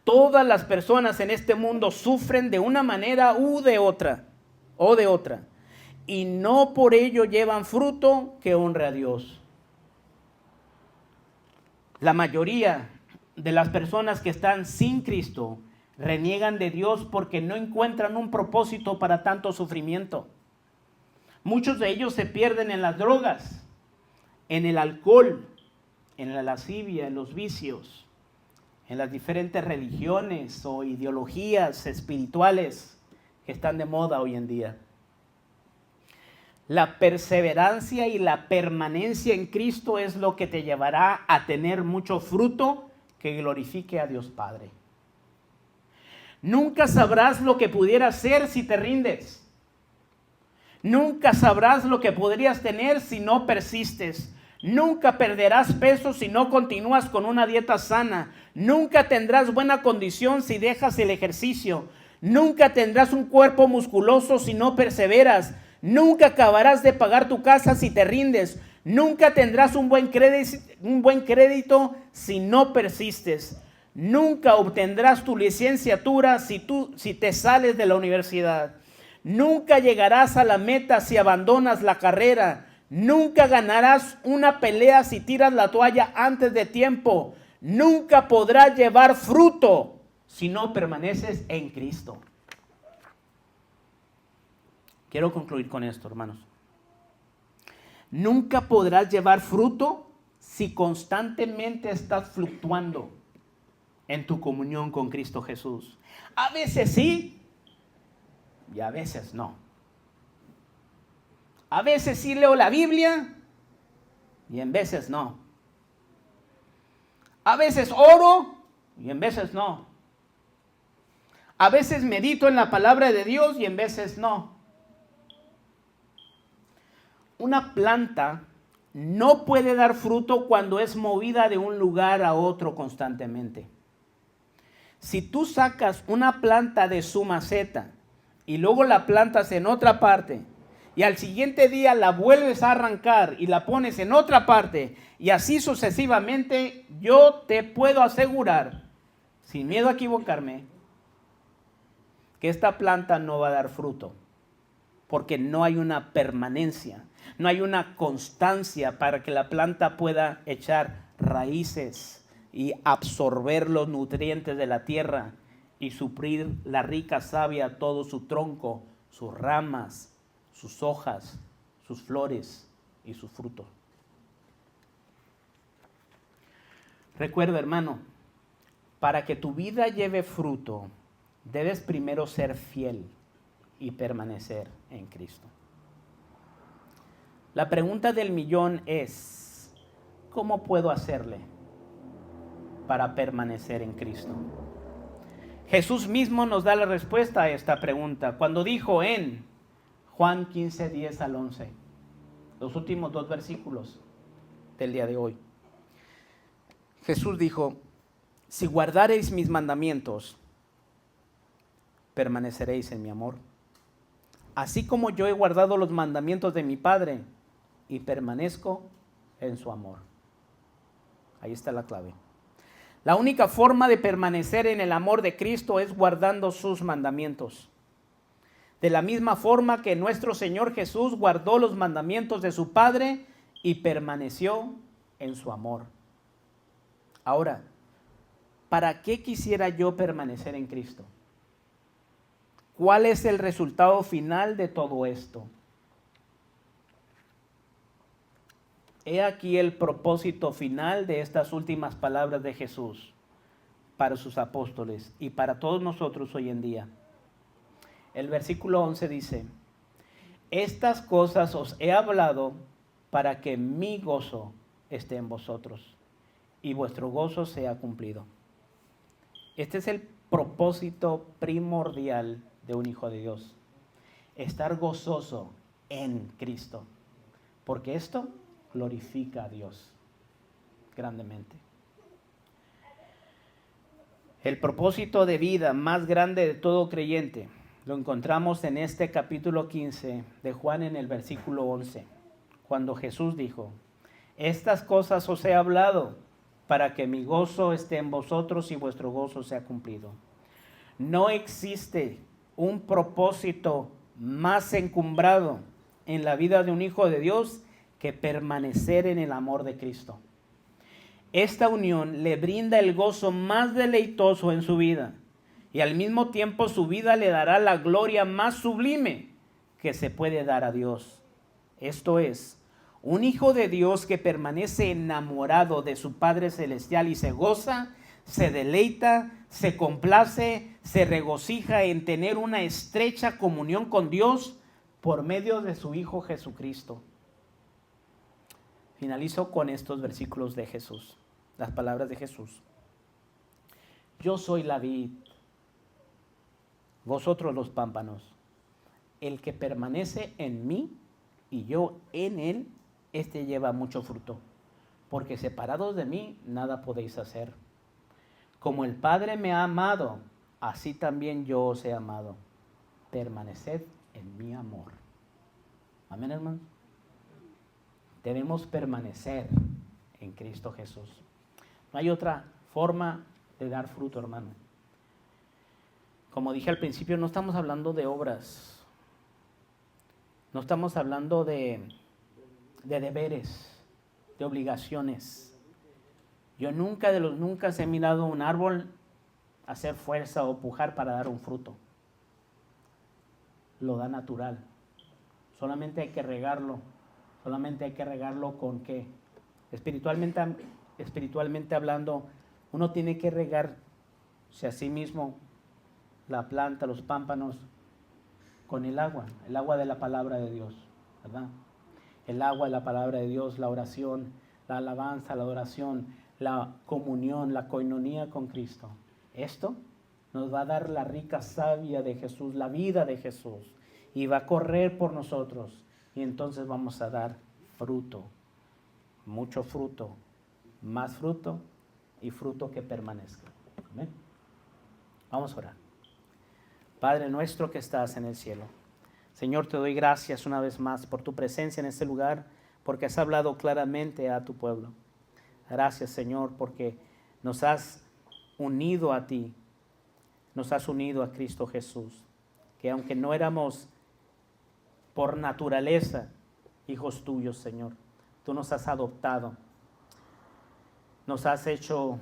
Todas las personas en este mundo sufren de una manera o de otra, y no por ello llevan fruto que honre a Dios. La mayoría de las personas que están sin Cristo reniegan de Dios porque no encuentran un propósito para tanto sufrimiento. Muchos de ellos se pierden en las drogas, en el alcohol, en la lascivia, en los vicios, en las diferentes religiones o ideologías espirituales que están de moda hoy en día. La perseverancia y la permanencia en Cristo es lo que te llevará a tener mucho fruto que glorifique a Dios Padre. Nunca sabrás lo que pudieras ser si te rindes. Nunca sabrás lo que podrías tener si no persistes. Nunca perderás peso si no continúas con una dieta sana. Nunca tendrás buena condición si dejas el ejercicio. Nunca tendrás un cuerpo musculoso si no perseveras. Nunca acabarás de pagar tu casa si te rindes. Nunca tendrás un buen crédito si no persistes. Nunca obtendrás tu licenciatura si te sales de la universidad. Nunca llegarás a la meta si abandonas la carrera. Nunca ganarás una pelea si tiras la toalla antes de tiempo. Nunca podrás llevar fruto si no permaneces en Cristo. Quiero concluir con esto, hermanos. Nunca podrás llevar fruto si constantemente estás fluctuando en tu comunión con Cristo Jesús. A veces sí y a veces no. A veces sí leo la Biblia y en veces no. A veces oro y en veces no. A veces medito en la palabra de Dios y en veces no. Una planta no puede dar fruto cuando es movida de un lugar a otro constantemente. Si tú sacas una planta de su maceta y luego la plantas en otra parte y al siguiente día la vuelves a arrancar y la pones en otra parte y así sucesivamente, yo te puedo asegurar, sin miedo a equivocarme, que esta planta no va a dar fruto porque no hay una permanencia, no hay una constancia para que la planta pueda echar raíces y absorber los nutrientes de la tierra y suplir la rica savia a todo su tronco, sus ramas, sus hojas, sus flores y sus frutos. Recuerda, hermano, para que tu vida lleve fruto, debes primero ser fiel y permanecer en Cristo. La pregunta del millón es, ¿cómo puedo hacerle para permanecer en Cristo? Jesús mismo nos da la respuesta a esta pregunta cuando dijo en Juan 15, 10 al 11, los últimos 2 versículos del día de hoy. Jesús dijo, si guardareis mis mandamientos, permaneceréis en mi amor. Así como yo he guardado los mandamientos de mi Padre y permanezco en su amor. Ahí está la clave. La única forma de permanecer en el amor de Cristo es guardando sus mandamientos. De la misma forma que nuestro Señor Jesús guardó los mandamientos de su Padre y permaneció en su amor. Ahora, ¿para qué quisiera yo permanecer en Cristo? ¿Cuál es el resultado final de todo esto? He aquí el propósito final de estas últimas palabras de Jesús para sus apóstoles y para todos nosotros hoy en día. El versículo 11 dice, estas cosas os he hablado para que mi gozo esté en vosotros y vuestro gozo sea cumplido. Este es el propósito primordial de un hijo de Dios, estar gozoso en Cristo, porque esto glorifica a Dios grandemente. El propósito de vida más grande de todo creyente lo encontramos en este capítulo 15 de Juan en el versículo 11, cuando Jesús dijo: estas cosas os he hablado para que mi gozo esté en vosotros y vuestro gozo sea cumplido. No existe un propósito más encumbrado en la vida de un hijo de Dios que permanecer en el amor de Cristo. Esta unión le brinda el gozo más deleitoso en su vida y al mismo tiempo su vida le dará la gloria más sublime que se puede dar a Dios. Esto es, un hijo de Dios que permanece enamorado de su Padre Celestial y se goza, se deleita, se complace, se regocija en tener una estrecha comunión con Dios por medio de su Hijo Jesucristo. Finalizo con estos versículos de Jesús, las palabras de Jesús. Yo soy la vid, vosotros los pámpanos. El que permanece en mí y yo en él, este lleva mucho fruto, porque separados de mí nada podéis hacer. Como el Padre me ha amado, así también yo os he amado. Permaneced en mi amor. Amén, hermanos. Debemos permanecer en Cristo Jesús. No hay otra forma de dar fruto, hermano. Como dije al principio, no estamos hablando de obras. No estamos hablando de deberes, de obligaciones. Yo nunca de los nunca he mirado un árbol hacer fuerza o pujar para dar un fruto. Lo da natural. Solamente hay que regarlo. Solamente hay que regarlo con qué. Espiritualmente hablando, uno tiene que regarse a sí mismo, la planta, los pámpanos, con el agua de la palabra de Dios, ¿verdad? El agua de la palabra de Dios, la oración, la alabanza, la adoración, la comunión, la coinonía con Cristo. Esto nos va a dar la rica savia de Jesús, la vida de Jesús, y va a correr por nosotros. Y entonces vamos a dar fruto, mucho fruto, más fruto y fruto que permanezca. Amén. Vamos a orar. Padre nuestro que estás en el cielo, Señor, te doy gracias una vez más por tu presencia en este lugar, porque has hablado claramente a tu pueblo. Gracias, Señor, porque nos has unido a ti, nos has unido a Cristo Jesús, que aunque no éramos por naturaleza hijos tuyos, Señor, tú nos has adoptado, nos has hecho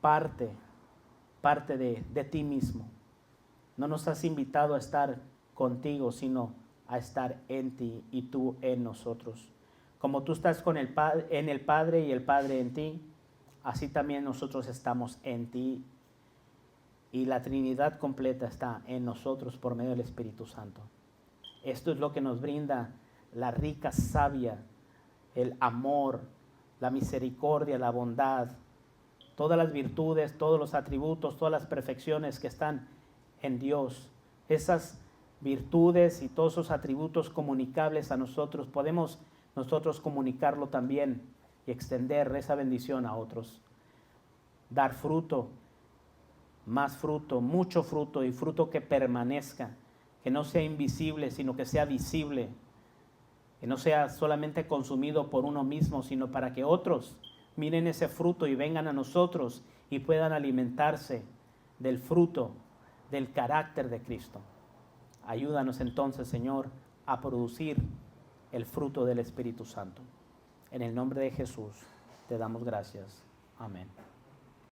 parte de ti mismo. No nos has invitado a estar contigo, sino a estar en ti y tú en nosotros. Como tú estás en el Padre y el Padre en ti, así también nosotros estamos en ti. Y la Trinidad completa está en nosotros por medio del Espíritu Santo. Esto es lo que nos brinda la rica savia, el amor, la misericordia, la bondad, todas las virtudes, todos los atributos, todas las perfecciones que están en Dios. Esas virtudes y todos esos atributos comunicables a nosotros, podemos nosotros comunicarlo también y extender esa bendición a otros. Dar fruto, más fruto, mucho fruto y fruto que permanezca, que no sea invisible, sino que sea visible, que no sea solamente consumido por uno mismo, sino para que otros miren ese fruto y vengan a nosotros y puedan alimentarse del fruto, del carácter de Cristo. Ayúdanos entonces, Señor, a producir el fruto del Espíritu Santo. En el nombre de Jesús te damos gracias. Amén.